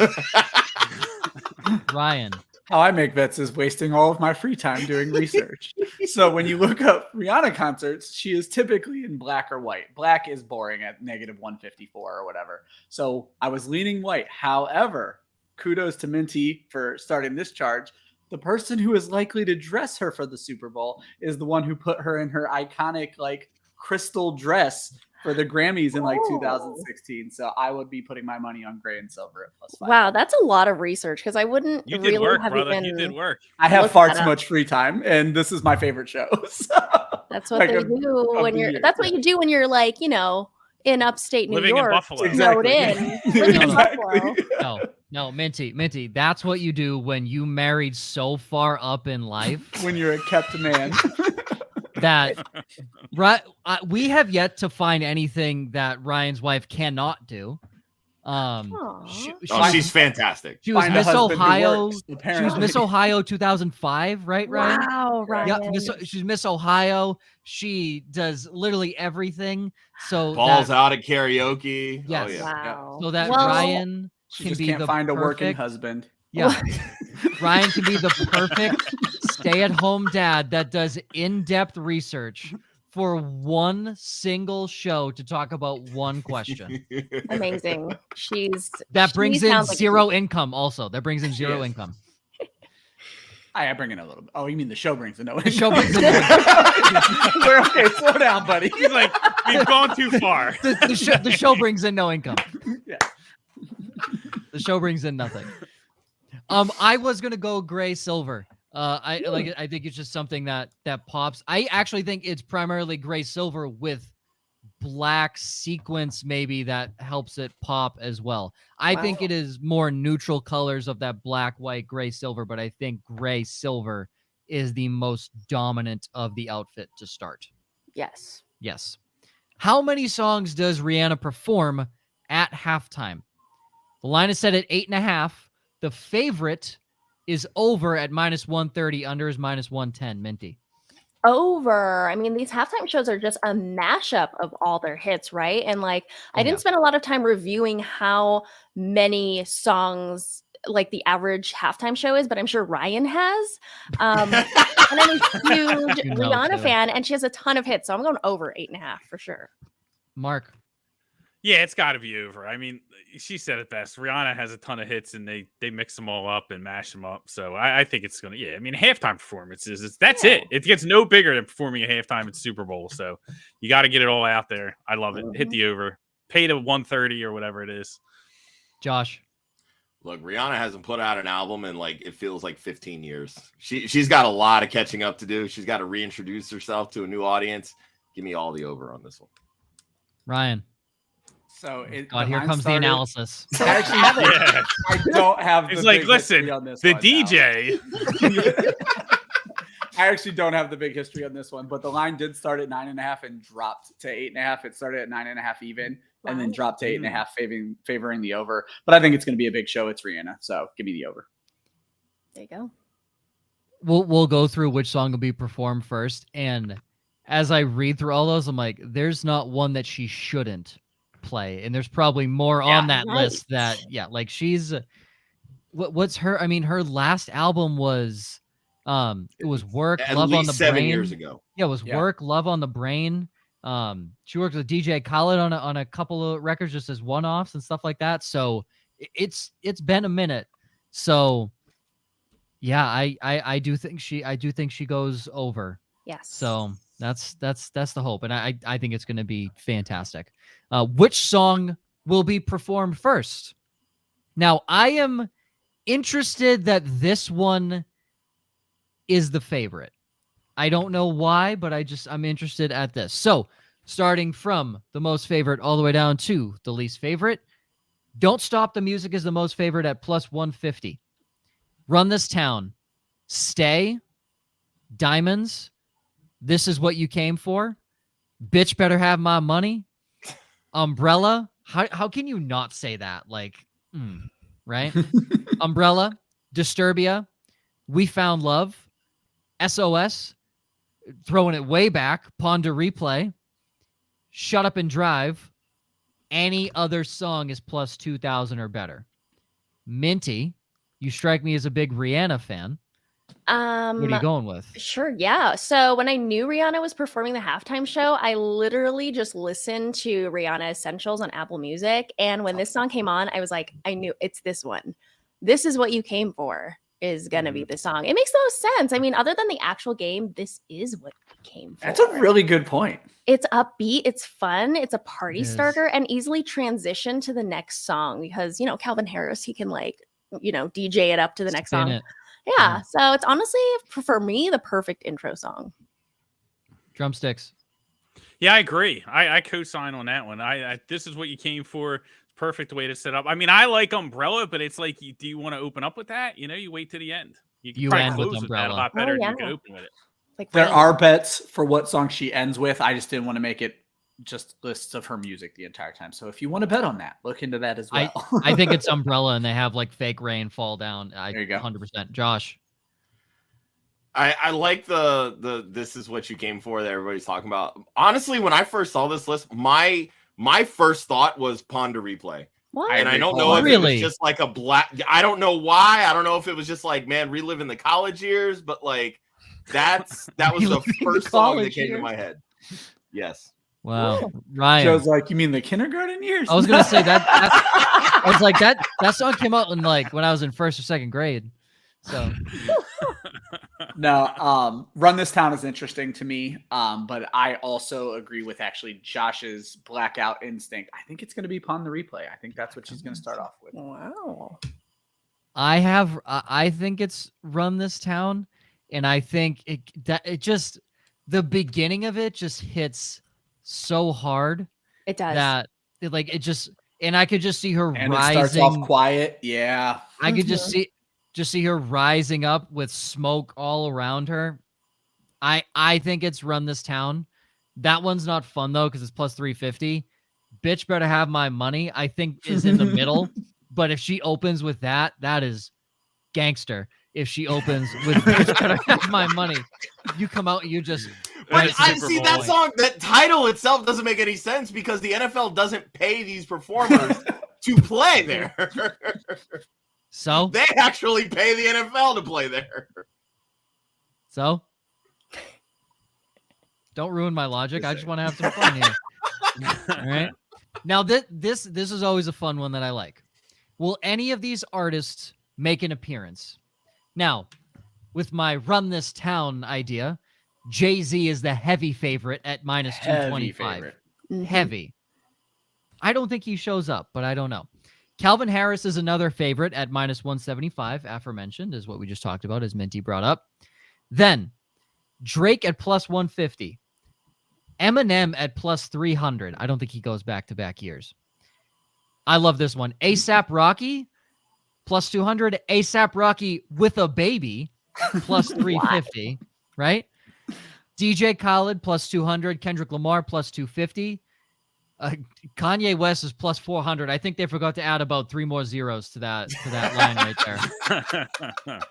Ryan. How I make bets is wasting all of my free time doing research. So when you look up Rihanna concerts, she is typically in black or white. Black is boring at -154 or whatever. So I was leaning white. However, kudos to Minty for starting this charge. The person who is likely to dress her for the Super Bowl is the one who put her in her iconic crystal dress for the Grammys in 2016. So I would be putting my money on gray and silver at +5. Wow, that's a lot of research because I wouldn't you really did work, have brother. even. You did work. I have far too much free time, and this is my favorite show. So. That's what they do when you're. That's what you do when you're in upstate New Living York. in Buffalo. Exactly. Living in Buffalo. No, Minty. That's what you do when you married so far up in life. When you're a kept man. That we have yet to find anything that Ryan's wife cannot do. She's fantastic. She was Miss Ohio. She was Miss Ohio 2005, right, Ryan? Wow, Ryan. Yeah, she's Miss Ohio. She does literally everything. So balls out at karaoke. Yes. Oh, yeah. Wow. So that Ryan can find a working husband. Yeah. Ryan can be the perfect stay-at-home dad that does in-depth research for one single show to talk about one question. Amazing. That brings in zero income also. That brings in zero income. I bring in a little bit. Oh, you mean the show brings in no income? The show brings in no income. We're okay. Slow down, buddy. He's like, we've gone too far. The show brings in no income. Yeah. The show brings in nothing. I was gonna go gray silver. I think it's just something that pops. I actually think it's primarily gray silver with black sequence maybe that helps it pop as well. I think it is more neutral colors of that black, white, gray, silver, but I think gray silver is the most dominant of the outfit to start. Yes. How many songs does Rihanna perform at halftime? The line is set at 8.5. The favorite is over at -130. Under is -110. Minty. Over. I mean, these halftime shows are just a mashup of all their hits, right? And I didn't spend a lot of time reviewing how many songs the average halftime show is, but I'm sure Ryan has. And I'm a huge Rihanna fan, and she has a ton of hits, so I'm going over 8.5 for sure. Mark. Yeah, it's got to be over. I mean, she said it best. Rihanna has a ton of hits, and they mix them all up and mash them up. So I think it's gonna. Yeah, I mean, halftime performances. That's it. It gets no bigger than performing a halftime at Super Bowl. So you got to get it all out there. I love it. Hit the over. Pay to 130 or whatever it is. Josh. Look, Rihanna hasn't put out an album in like it feels like 15 years. She's got a lot of catching up to do. She's got to reintroduce herself to a new audience. Give me all the over on this one. Ryan. So here comes the analysis. Actually, I don't have. It's like, listen, the DJ. I actually don't have the big history on this one, but the line did start at 9.5 and dropped to 8.5. It started at 9.5 even, and then dropped to 8.5, favoring the over. But I think it's going to be a big show. It's Rihanna, so give me the over. There you go. We'll go through which song will be performed first, and as I read through all those, I'm like, there's not one that she shouldn't play, and there's probably more on that list that like she's what's her. I mean, her last album was. It was Work, Love on the 7 Brain. years ago. Yeah, it was Work, Love on the Brain. She worked with DJ Khaled on a couple of records just as one-offs and stuff like that. So it's been a minute. So yeah, I do think she goes over. Yes. So that's the hope, and I think it's going to be fantastic. Which song will be performed first? Now I am interested that this one is the favorite. I don't know why, but I'm interested at this. So starting from the most favorite all the way down to the least favorite, Don't Stop the Music is the most favorite at plus 150. Run This Town, Stay, Diamonds, This Is What You Came For, Bitch Better Have My Money, Umbrella. How can you not say that? Like, right? Umbrella, Disturbia, We Found Love, SOS, throwing it way back, Ponder Replay, Shut Up and Drive, any other song is plus 2,000 or better. Minty, you strike me as a big Rihanna fan. What are you going with? Sure, yeah. So when I knew Rihanna was performing the halftime show, I literally just listened to Rihanna Essentials on Apple Music. And when this song came on, I was like, I knew it's this one. This Is What You Came For is going to be the song. It makes no sense. I mean, other than the actual game, this is what we came for. That's a really good point. It's upbeat. It's fun. It's a party starter and easily transition to the next song because, Calvin Harris, he can DJ it up to the next song. Yeah. So it's honestly, for me, the perfect intro song. Drumsticks. Yeah, I agree. I co-sign on that one. This Is What You Came For. Perfect way to set up. I mean, I like Umbrella, but it's like, do you want to open up with that? You wait to the end. You end close with Umbrella. That a lot better than you can open with it. Like there are bets for what song she ends with. I just didn't want to make it just lists of her music the entire time. So if you want to bet on that, look into that as well. I think it's Umbrella, and they have like fake rain fall down. There you go. 100%. Josh. I like the This Is What You Came For that everybody's talking about. Honestly, when I first saw this list, my first thought was Ponder Replay. What? And I don't know if it was just like a black. I don't know why. I don't know if it was just like, man, reliving the college years, but like that was the first song that came to my head. Yes. Wow. Ryan. Joe's like, you mean the kindergarten years? I was gonna say that. I was like that song came out when I was in first or second grade. So no, Run This Town is interesting to me. But I also agree with actually Josh's blackout instinct. I think it's going to be Pon the Replay. I think that's what she's going to start off with. Wow. I think it's Run This Town, and I think it just the beginning of it just hits so hard. It does. That and I could just see her and rising. It starts off quiet. Yeah. I could just see her rising up with smoke all around her. I think it's Run This Town. That one's not fun though because it's plus 350. Bitch Better Have My Money, I think, is in the middle. But if she opens with that is gangster. If she opens with Bitch Better Have My Money, you come out and you just. But I see that song, that title itself doesn't make any sense because the NFL doesn't pay these performers to play there. So they actually pay the NFL to play there. So don't ruin my logic. I just want to have some fun here. All right. Now this is always a fun one that I like. Will any of these artists make an appearance? Now, with my Run This Town idea, Jay-Z is the heavy favorite at minus Heavy 225. favorite. Mhm. Heavy. I don't think he shows up, but I don't know. Calvin Harris is another favorite at minus 175, aforementioned, is what we just talked about, as Minty brought up. Then, Drake at plus 150. Eminem at plus 300. I don't think he goes back-to-back years. I love this one. A$AP Rocky, plus 200. A$AP Rocky with a baby, plus 350, right? DJ Khaled, plus 200. Kendrick Lamar, plus 250. Kanye West is plus 400. I think they forgot to add about 3 more zeros to that line right there.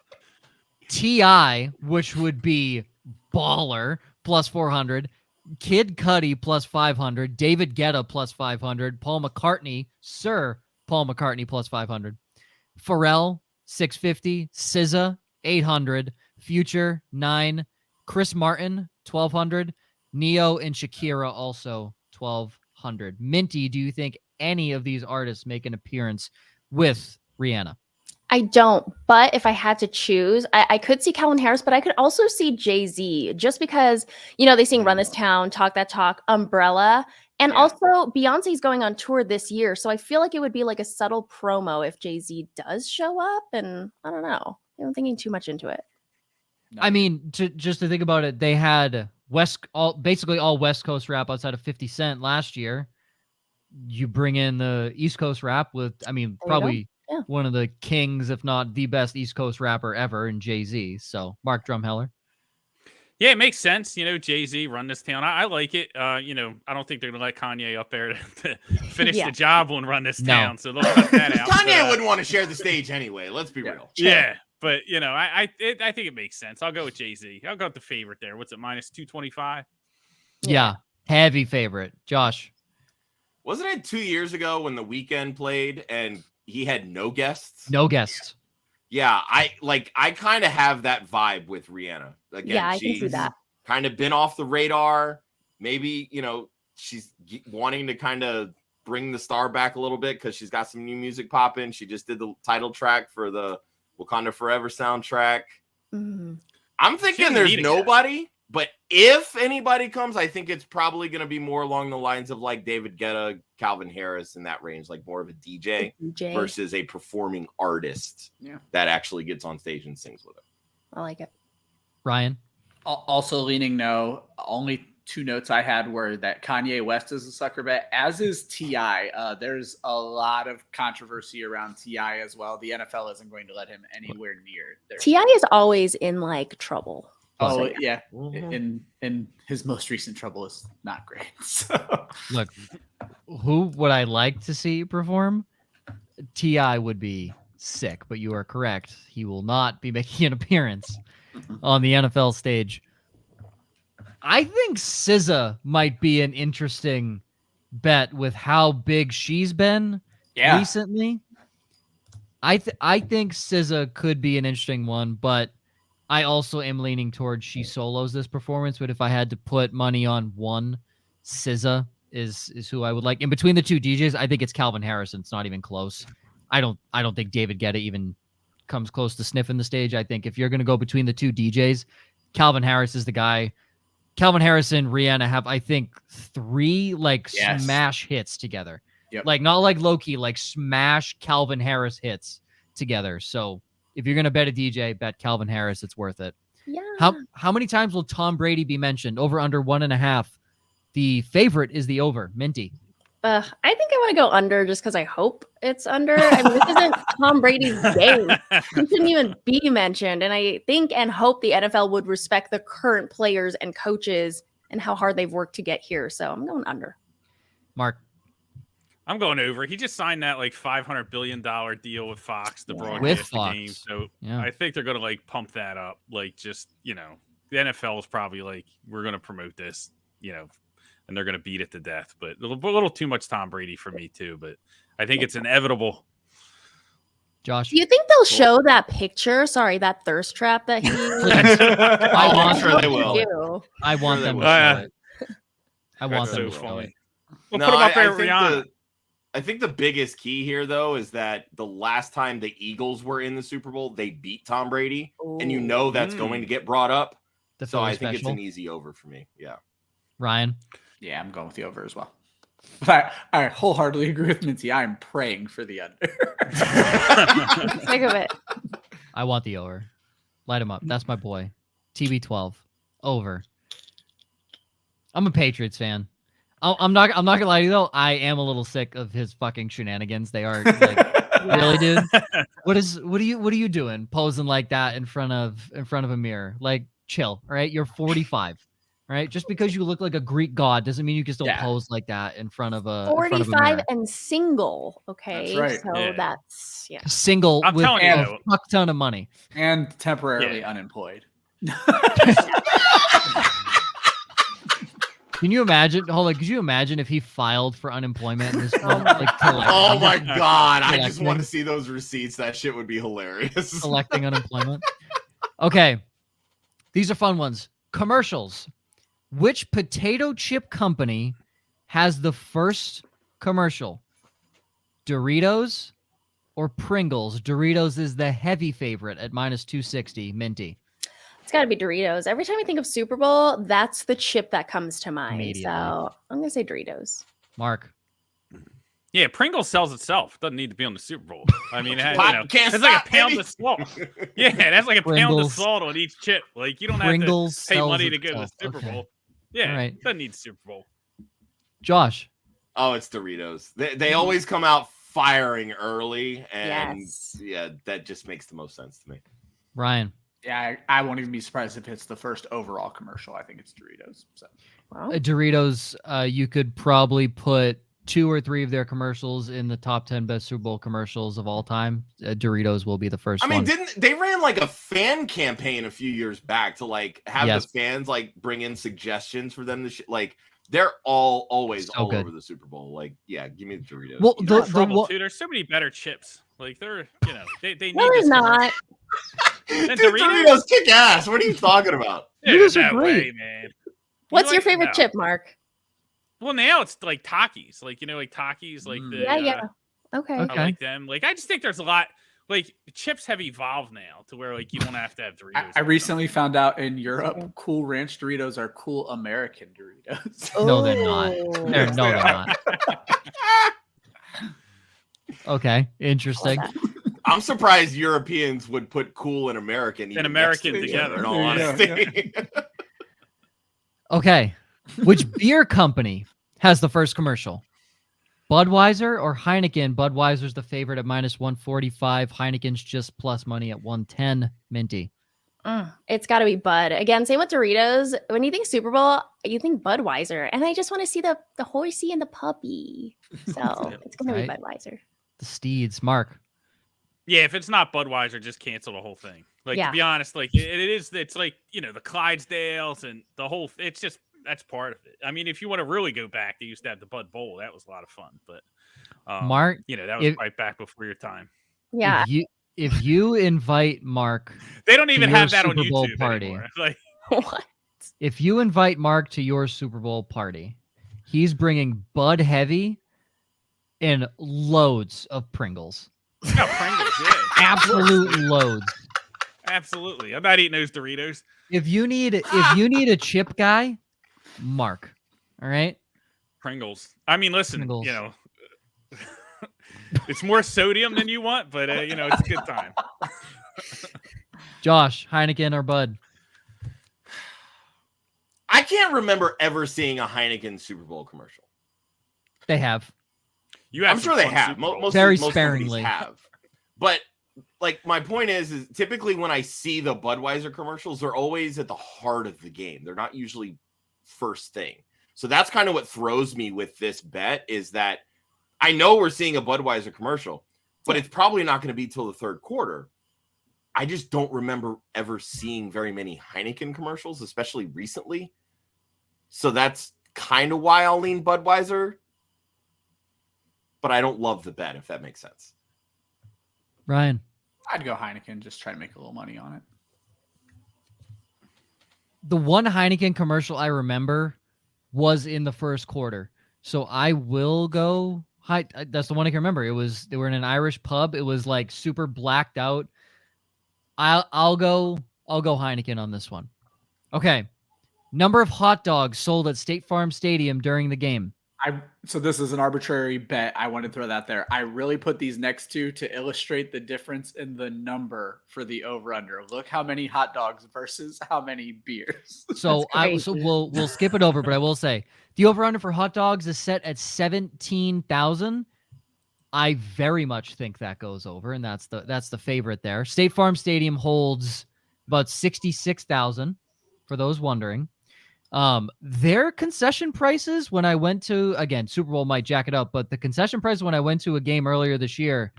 T.I., which would be baller, plus 400. Kid Cudi, plus 500. David Guetta, plus 500. Paul McCartney, Sir Paul McCartney, plus 500. Pharrell, 650. SZA, 800. Future, 9. Chris Martin, 1,200. Neo and Shakira, also 1,200. Minty, do you think any of these artists make an appearance with Rihanna? I don't, but if I had to choose, I could see Calvin Harris, but I could also see Jay-Z, just because, they sing Run This Town, Talk That Talk, Umbrella, and also Beyonce's going on tour this year, so I feel like it would be like a subtle promo if Jay-Z does show up, and I don't know. I'm thinking too much into it. I mean, just to think about it, they had basically all West Coast rap outside of 50 Cent last year. You bring in the East Coast rap with, probably one of the kings, if not the best East Coast rapper ever, in Jay-Z. So, Mark Drumheller. Yeah, it makes sense. Jay-Z, Run This Town. I like it. I don't think they're going to let Kanye up there to finish the job on Run This Town. So they'll cut that out. Kanye wouldn't want to share the stage anyway. Let's be real. Yeah. But, I think it makes sense. I'll go with Jay-Z. I'll go with the favorite there. What's it, minus 225? Yeah, heavy favorite. Josh. Wasn't it 2 years ago when The Weeknd played and he had no guests? No guests. Yeah, I kind of have that vibe with Rihanna. Again, I can see that. Kind of been off the radar. Maybe, she's wanting to kind of bring the star back a little bit because she's got some new music popping. She just did the title track for the Wakanda Forever soundtrack. Mm-hmm. I'm thinking there's nobody, but if anybody comes, I think it's probably going to be more along the lines of like David Guetta, Calvin Harris in that range, like more of a DJ versus a performing artist that actually gets on stage and sings with it. I like it. Ryan? Also leaning no. Only 2 notes I had were that Kanye West is a sucker bet, as is T.I. There's a lot of controversy around T.I. as well. The NFL isn't going to let him anywhere near there. T.I. is always in like trouble. Oh, yeah. Mm-hmm. And his most recent trouble is not great. So. Look, who would I like to see perform? T.I. would be sick, but you are correct. He will not be making an appearance on the NFL stage. I think SZA might be an interesting bet with how big she's been recently. I think SZA could be an interesting one, but I also am leaning towards she solos this performance. But if I had to put money on one, SZA is who I would like. In between the two DJs, I think it's Calvin Harris. It's not even close. I don't think David Guetta even comes close to sniffing the stage. I think if you're going to go between the two DJs, Calvin Harris is the guy. Calvin Harris and Rihanna have, I think, 3 smash hits together. Yep. Like not like Loki, like smash Calvin Harris hits together. So if you're gonna bet a DJ, bet Calvin Harris. It's worth it. Yeah. How many times will Tom Brady be mentioned? Over under 1.5. The favorite is the over. Minty. I think I want to go under just because I hope it's under. This isn't Tom Brady's game. He shouldn't even be mentioned. And I think and hope the NFL would respect the current players and coaches and how hard they've worked to get here. So I'm going under. Mark. I'm going over. He just signed that like $500 billion deal with Fox to broadcast the game. So I think they're going to pump that up. Like just, the NFL is probably like, we're going to promote this, and they're going to beat it to death. But a little too much Tom Brady for me too. But I think it's inevitable. Josh, do you think they'll show that picture? Sorry, that thirst trap that he. I'm sure they will. I want them to show it. I want them to show it. We'll put him up there, Rihanna. I think the biggest key here, though, is that the last time the Eagles were in the Super Bowl, they beat Tom Brady, and you know that's going to get brought up. So I think it's an easy over for me. Yeah. Ryan? Yeah, I'm going with the over as well. But I wholeheartedly agree with Minty. I'm praying for the under. Think of it. I want the over. Light him up. That's my boy. TB12. Over. I'm a Patriots fan. I'm not gonna lie to you though. I am a little sick of his fucking shenanigans. They are like, really, dude. What are you doing posing like that in front of a mirror? Like, chill. All right, you're 45. All right, just because you look like a Greek god doesn't mean you can still pose like that in front of a 45 and single. Okay, that's right. So that's single. I'm with telling you, a fuck ton of money and temporarily unemployed. Can you imagine? Hold on. Could you imagine if he filed for unemployment? And oh my God. I just want to see those receipts. That shit would be hilarious. Collecting unemployment. Okay. These are fun ones. Commercials. Which potato chip company has the first commercial? Doritos or Pringles? Doritos is the heavy favorite at -260. Minty. It's got to be Doritos. Every time I think of Super Bowl, that's the chip that comes to mind. So I'm going to say Doritos. Mark. Yeah, Pringles sells itself. Doesn't need to be on the Super Bowl. I mean, it's stop, like a pound of salt. Yeah, that's like a pound of Pringles. salt on each chip. Like, you don't Pringles have to pay money to sells go to the itself. Super Okay. Bowl. Yeah, All right. doesn't need Super Bowl. Josh. Oh, it's Doritos. They always come out firing early, and that just makes the most sense to me. Ryan. Yeah, I won't even be surprised if it's the first overall commercial. I think it's Doritos. So. Wow. Doritos, you could probably put 2 or 3 of their commercials in the top 10 best Super Bowl commercials of all time. Doritos will be the first one. Didn't they ran like a fan campaign a few years back to like have the fans like bring in suggestions for them to like they're always so all good. over the Super Bowl. Like, yeah, give me the Doritos. Well, Dude, there's so many better chips. Like, they're, they need No, there's this not. Dude, Doritos kick ass. What are you talking about? Doritos are no great. way, man. What's your favorite chip, Mark? Well, now it's like Takis. Like, like Takis, like the Okay. I like them. Like, I just think there's a lot. Like, chips have evolved now to where like you don't have to have Doritos. I recently found out in Europe, Cool Ranch Doritos are Cool American Doritos. No, they're not. They're not. Okay, interesting. I'm surprised Europeans would put cool and American together. In all honesty. Okay, which beer company has the first commercial? Budweiser or Heineken? Budweiser's the favorite at -145. Heineken's just plus money at 110. Minty. It's got to be Bud. Again, same with Doritos. When you think Super Bowl, you think Budweiser. And I just want to see the horsey and the puppy. So it's going to be Budweiser. The Steeds. Mark. Yeah, if it's not Budweiser, just cancel the whole thing. Like, to be honest, like it's like, the Clydesdales and the whole, that's part of it. I mean, if you want to really go back, they used to have the Bud Bowl. That was a lot of fun. But Mark, that was right back before your time. Yeah. If you invite Mark, they don't even have that on Super Bowl YouTube party. anymore. Like, what? If you invite Mark to your Super Bowl party, he's bringing Bud Heavy and loads of Pringles. No, Pringles, yeah. Absolute loads. Absolutely. I'm not eating those Doritos. If you need a chip guy, Mark. All right? Pringles. I mean, listen, Pringles. it's more sodium than you want, but it's a good time. Josh, Heineken or Bud? I can't remember ever seeing a Heineken Super Bowl commercial. They have. I'm sure they have. Most Very most sparingly have. But like my point is typically when I see the Budweiser commercials, they're always at the heart of the game. They're not usually first thing. So that's kind of what throws me with this bet is that I know we're seeing a Budweiser commercial, but it's probably not going to be till the third quarter. I just don't remember ever seeing very many Heineken commercials, especially recently. So that's kind of why I'll lean Budweiser. But I don't love the bet, if that makes sense. Ryan. I'd go Heineken, just try to make a little money on it. The one Heineken commercial I remember was in the first quarter. So I will go high. That's the one I can remember. They were in an Irish pub. It was like super blacked out. I'll go Heineken on this one. Okay. Number of hot dogs sold at State Farm Stadium during the game. So this is an arbitrary bet. I want to throw that there. I really put these next two to illustrate the difference in the number for the over/under. Look how many hot dogs versus how many beers. So we'll skip it over, but I will say the over/under for hot dogs is set at 17,000. I very much think that goes over, and that's the favorite there. State Farm Stadium holds about 66,000 for those wondering. Their concession prices when I went to, again, Super Bowl might jack it up, but the concession price when I went to a game earlier this year,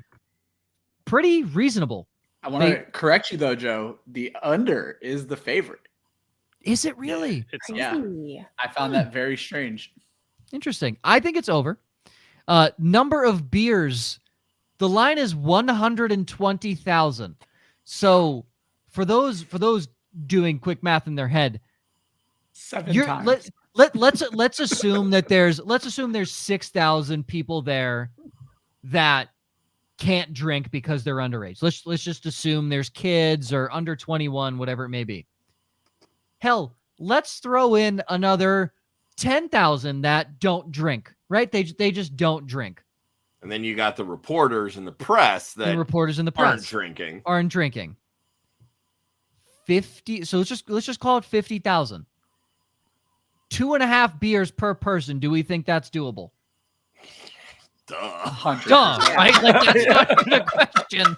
pretty reasonable. I want to correct you though, Joe. The under is the favorite. Is it really? Yeah. I found that very strange. Interesting. I think it's over. Number of beers, the line is 120,000. So for those doing quick math in their head, 7 times. Let's assume that there's 6,000 people there that can't drink because they're underage. Let's just assume there's kids or under 21, whatever it may be. Hell, let's throw in another 10,000 that don't drink, right? They just don't drink. And then you got the reporters and the press that aren't drinking. 50. So let's just call it 50,000. 2.5 beers per person. Do we think that's doable? Duh. 100%. Right? Like, that's not even a question.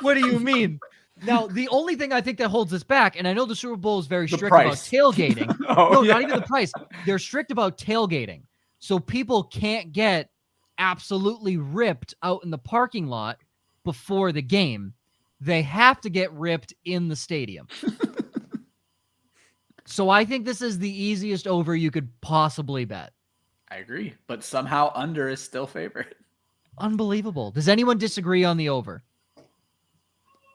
What do you mean? Now, the only thing I think that holds us back, and I know the Super Bowl is very strict about tailgating. Not even the price. They're strict about tailgating. So people can't get absolutely ripped out in the parking lot before the game. They have to get ripped in the stadium. So I think this is the easiest over you could possibly bet. I agree, but somehow under is still favorite. Unbelievable. Does anyone disagree on the over?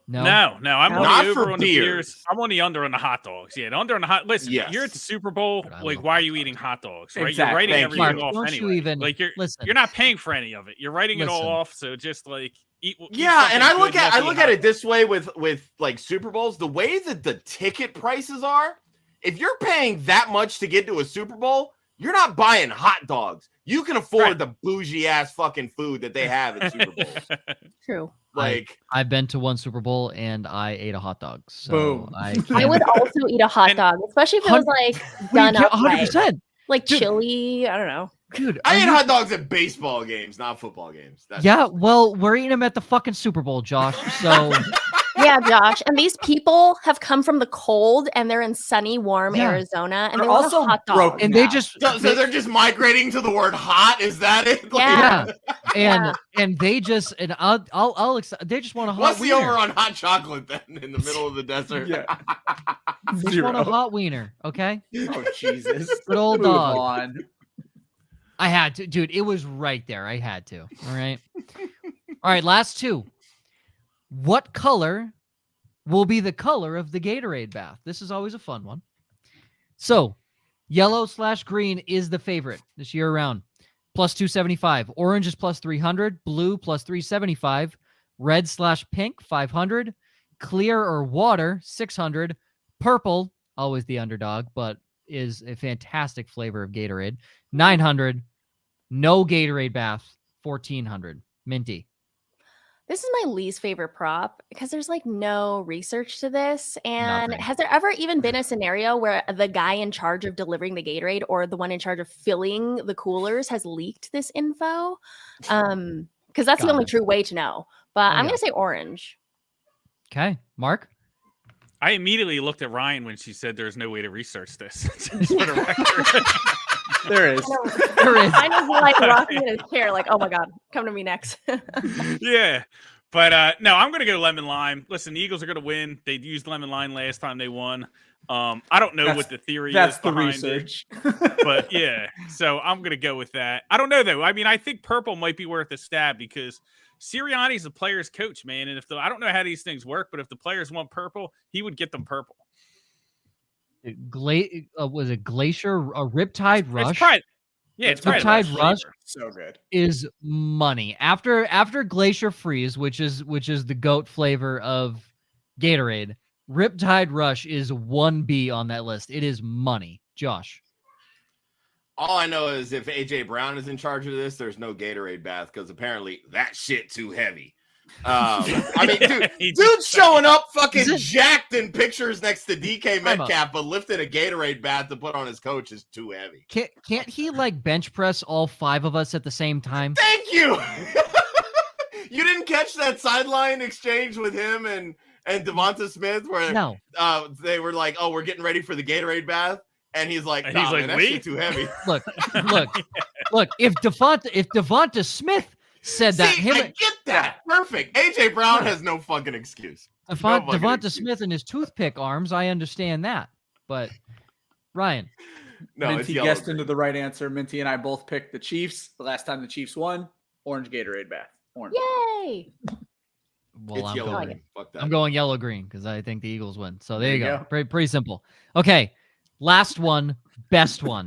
No. I'm on Not the over for on the beers. beers. I'm on the under on the hot dogs. Yeah, the under on the hot. Listen, Yes. you're at the Super Bowl. God, I Like, love why are hot you dogs. eating hot dogs? Right? Exactly. You're writing Thank everything you. off Don't anyway. you even- like listen. you're not paying for any of it. You're writing it all Listen. off. So just like eat. Yeah, and I look at at it this way with like Super Bowls, the way that the ticket prices are, if you're paying that much to get to a Super Bowl, you're not buying hot dogs. You can afford the bougie ass fucking food that they have at Super Bowls. True. Like I've been to one Super Bowl and I ate a hot dog. So Boom. I would also eat a hot dog, especially if it was like done up right. 100%. Like chili. I don't know. Dude, I eat hot dogs at baseball games, not football games. Well, we're eating them at the fucking Super Bowl, Josh. So Yeah, Josh. And these people have come from the cold and they're in sunny, warm Arizona, and They're they want also a hot dog. broke. and now. they just So they're just migrating to the word hot. Is that it? Yeah. and they just they just want a hot What's the wiener. over on hot chocolate then in the middle of the desert? Yeah. They just want a hot wiener, okay? Oh Jesus! Good old Move dog. on. I had to, dude. It was right there. I had to. All right. All right. Last two. What color will be the color of the Gatorade bath? This is always a fun one. So, yellow/green is the favorite this year around. Plus 275. Orange is plus 300. Blue plus 375. Red/pink 500. Clear or water 600. Purple, always the underdog, but is a fantastic flavor of Gatorade. 900. No Gatorade bath 1400. Minty. This is my least favorite prop because there's like no research to this. And Nothing. has there ever even been a scenario where the guy in charge of delivering the Gatorade or the one in charge of filling the coolers has leaked this info? Because that's the only true way to know. But I'm going to say orange. Okay. Mark? I immediately looked at Ryan when she said there's no way to research this. Just for the record. There is. There is. I was like rocking in his chair, like, oh my God, come to me next. Yeah. But no, I'm going to go lemon lime. Listen, the Eagles are going to win. They used lemon lime last time they won. I don't know what the theory is. That's the behind research. But yeah, so I'm going to go with that. I don't know, though. I mean, I think purple might be worth a stab because Sirianni's a player's coach, man. And I don't know how these things work, but if the players want purple, he would get them purple. Was it Glacier, a Riptide Rush? Yeah, it's Riptide right Rush So good. is money. After Glacier Freeze, which is the goat flavor of Gatorade, Riptide Rush is 1B on that list. It is money. Josh. All I know is if AJ Brown is in charge of this, there's no Gatorade bath because apparently that shit too heavy. I mean, dude's showing up fucking jacked in pictures next to DK Metcalf, but lifting a Gatorade bath to put on his coach is too heavy. Can't he like bench press all 5 of us at the same time? Thank you. You didn't catch that sideline exchange with him and Devonta Smith where they were like, "Oh, we're getting ready for the Gatorade bath," and he's like, "Nah, man, that shit too heavy." Look. If Devonta Smith said that, I get that. Perfect. AJ Brown has no fucking excuse. Devonta Smith and his toothpick arms, I understand that. But Ryan. No, Minty guessed into the right answer. Minty and I both picked the Chiefs. The last time the Chiefs won, orange Gatorade bath. Orange. Yay! Well, it's yellow green. Fuck that. I'm going yellow green because I think the Eagles win. So there you go. Pretty simple. Okay. Last one, best one.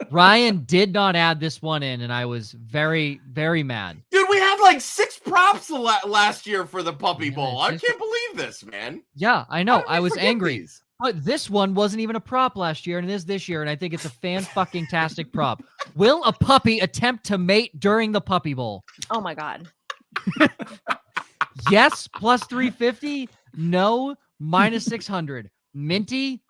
Ryan did not add this one in, and I was very, very mad. Dude, we had like 6 props last year for the Puppy Bowl. I can't believe this, man. Yeah, I know. I was angry. But this one wasn't even a prop last year, and it is this year, and I think it's a fan-fucking-tastic prop. Will a puppy attempt to mate during the Puppy Bowl? Oh, my God. Yes, plus 350. No, minus 600. Minty,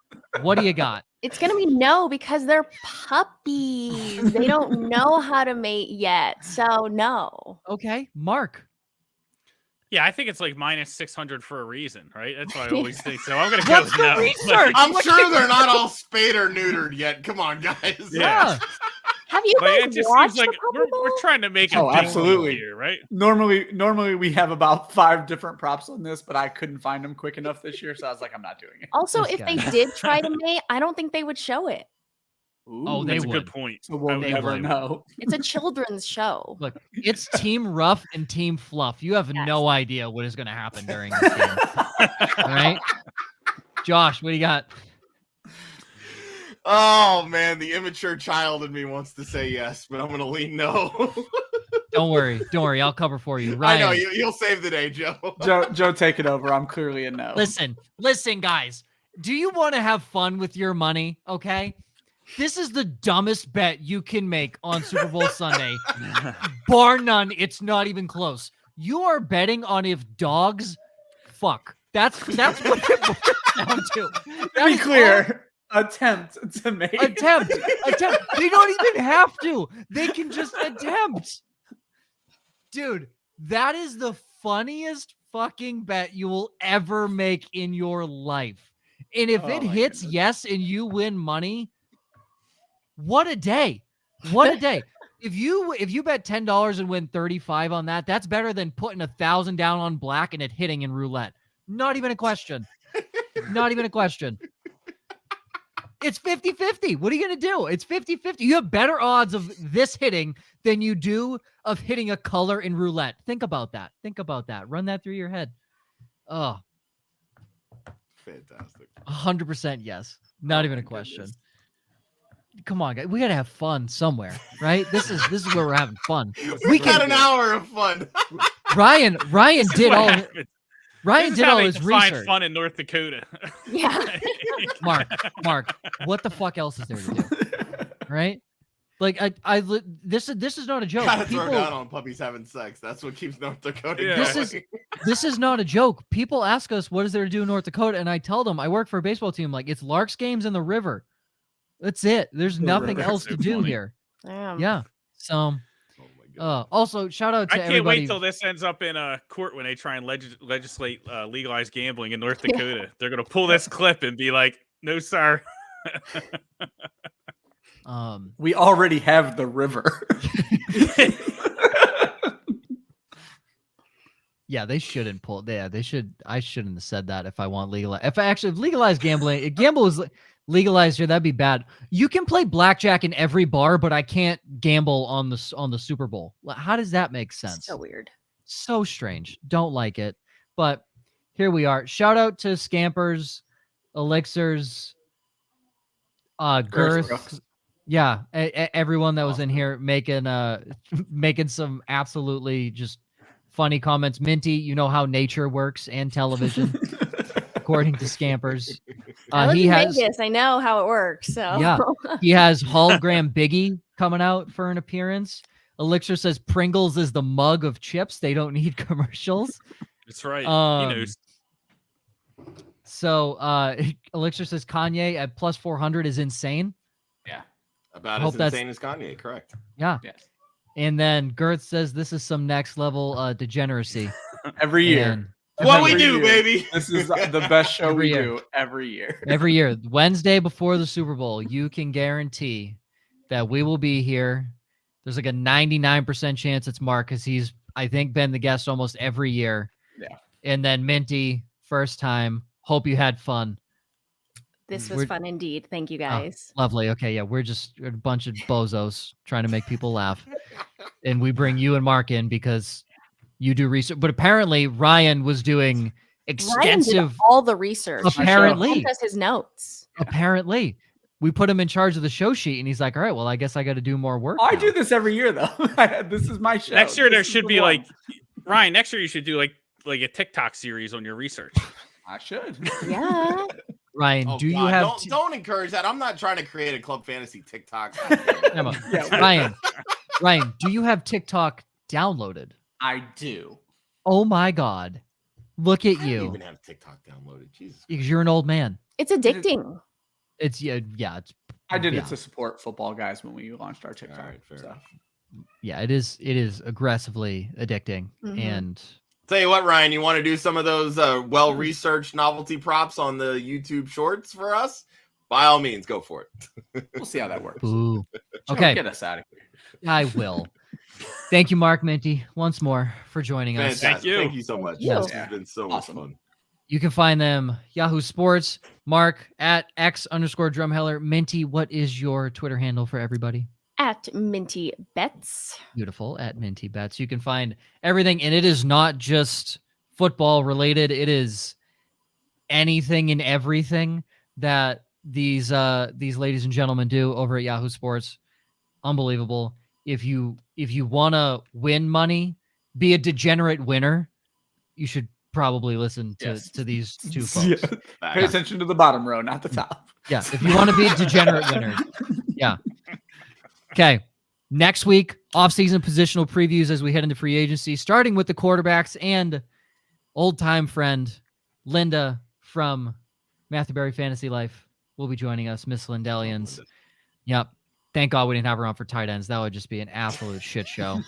what do you got? It's going to be no because they're puppies. They don't know how to mate yet. So no. Okay. Mark. Yeah, I think it's like minus 600 for a reason, right? That's what I always think. So I'm going to go with no. Research? I'm sure they're not all spayed or neutered yet. Come on, guys. Yeah. Have you guys it just watched seems like we're trying to make a absolutely here, right? Normally we have about 5 different props on this, but I couldn't find them quick enough this year, so I was like, I'm not doing it. Also, if they did try to mate, I don't think they would show it. Ooh, they that's would. a good point. So we'll never know. It's a children's show. Look, it's Team Rough and Team Fluff. You have no idea what is going to happen during this game. All right? Josh, what do you got? Oh, man, the immature child in me wants to say yes, but I'm going to lean no. Don't worry. I'll cover for you. Ryan. I know, you'll save the day, Joe. Joe, take it over. I'm clearly a no. Listen, guys. Do you want to have fun with your money, okay? This is the dumbest bet you can make on Super Bowl Sunday. Bar none, it's not even close. You are betting on if dogs fuck. That's what it boils down to. To be clear. Attempt to make attempt. They don't even have to. They can just attempt. Dude, that is the funniest fucking bet you will ever make in your life. And if it hits yes and you win money, what a day. What a day. If you bet $10 and win 35 on that, that's better than putting 1,000 down on black and it hitting in roulette. Not even a question. Not even a question. It's 50-50. What are you going to do? It's 50-50. You have better odds of this hitting than you do of hitting a color in roulette. Think about that. Run that through your head. Oh. Fantastic. 100% yes. Not even a question. Come on, guys. We got to have fun somewhere, right? This is where we're having fun. We got an hour of fun. Ryan did all his research. Find fun in North Dakota. Yeah. Mark, what the fuck else is there to do? Right? Like this is not a joke. Gotta throw down on puppies having sex. That's what keeps North Dakota going. This is not a joke. People ask us what is there to do in North Dakota, and I tell them I work for a baseball team. Like, it's Larks games in the river. That's it. There's nothing else to do here. Damn. Yeah. So. Also, shout out to everybody. I can't wait till this ends up in a court when they try and legislate legalized gambling in North Dakota. They're going to pull this clip and be like, no, sir. We already have the river. Yeah, they shouldn't pull. Yeah, they should. I shouldn't have said that if I want legalized. If legalized gambling, if gamble was legalized here, that'd be bad. You can play blackjack in every bar, but I can't gamble on the Super Bowl. How does that make sense? So weird. So strange. Don't like it. But here we are. Shout out to Scampers, Elixirs, Girth, Yeah, everyone that was in Awesome. here making some absolutely just funny comments. Minty, you know how nature works and television, according to Scampers. I live He in has Vegas. I know how it works. So Yeah. he has hologram Biggie coming out for an appearance. Elixir says Pringles is the mug of chips. They don't need commercials. That's right. He Um, knows. So Elixir says Kanye at plus 400 is insane. Yeah. About Hope as that's- insane as Kanye, correct? Yeah. Yes. And then Girth says this is some next level degeneracy. Every year. And What we Every do, year. baby. This is the best show Every we year. do every year. every year, Wednesday before the Super Bowl, you can guarantee that we will be here. There's like a 99% chance it's Mark because he's, I think, been the guest almost every year. Yeah. And then Minty, first time. Hope you had fun. this was We're- fun indeed. Thank you guys. Lovely. Okay, yeah, we're just a bunch of bozos trying to make people laugh. And we bring you and Mark in because you do research. But apparently Ryan was doing Ryan did extensive. all the research. Apparently. He sent us his notes. Apparently. We put him in charge of the show sheet and he's like, all right, well, I guess I got to do more work. I now." do this every year, though. This is my show. Next year there This is should the be one. like Ryan. Next year you should do like a TikTok series on your research. I should. Yeah. Ryan, Oh, do you God, have don't encourage that. I'm not trying to create a Club Fantasy TikTok. Emma, Yeah, Ryan, do you have TikTok downloaded? I do. Oh my God. Look at I don't you. even have TikTok downloaded. Jesus. Because you're an old man. It's addicting. It's it's I did Yeah. it to support football guys when we launched our TikTok. All right, fair so. enough. yeah, it is aggressively addicting. Mhm. And Tell you what, Ryan, you want to do some of those well-researched novelty props on the YouTube Shorts for us? By all means, go for it. We'll see how that works. boo. Joe, Okay. Get us out of here. I will. Thank you, Mark Minty, once more for joining us. Fantastic. Thank you. Thank you so much. you. This has been so Awesome. much fun. You can find them Yahoo Sports, Mark at X_Drumheller. Minty, what is your Twitter handle for everybody? At Minty Bets. Beautiful, at Minty Bets. You can find everything, and it is not just football related. It is anything and everything that these ladies and gentlemen do over at Yahoo Sports. Unbelievable. If you want to win money, be a degenerate winner, you should probably listen to, Yes. to these two folks. Yeah. Back. Pay attention to the bottom row, not the top. Yeah, if you want to be degenerate winners. Yeah. Okay. Next week, off-season positional previews as we head into free agency, starting with the quarterbacks and old-time friend Linda from Matthew Berry Fantasy Life will be joining us, Miss Lindellians. Yep. Thank God we didn't have her on for tight ends. That would just be an absolute shit show.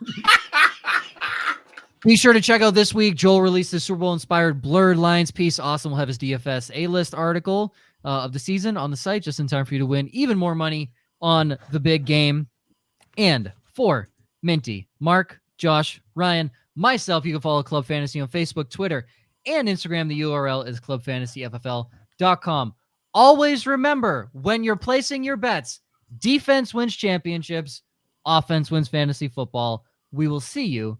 Be sure to check out this week. Joel released his Super Bowl-inspired Blurred Lines piece. Austin will have his DFS A-list article of the season on the site just in time for you to win even more money on the big game. And for Minty, Mark, Josh, Ryan, myself, you can follow Club Fantasy on Facebook, Twitter, and Instagram. The URL is clubfantasyffl.com. Always remember, when you're placing your bets, defense wins championships, offense wins fantasy football. We will see you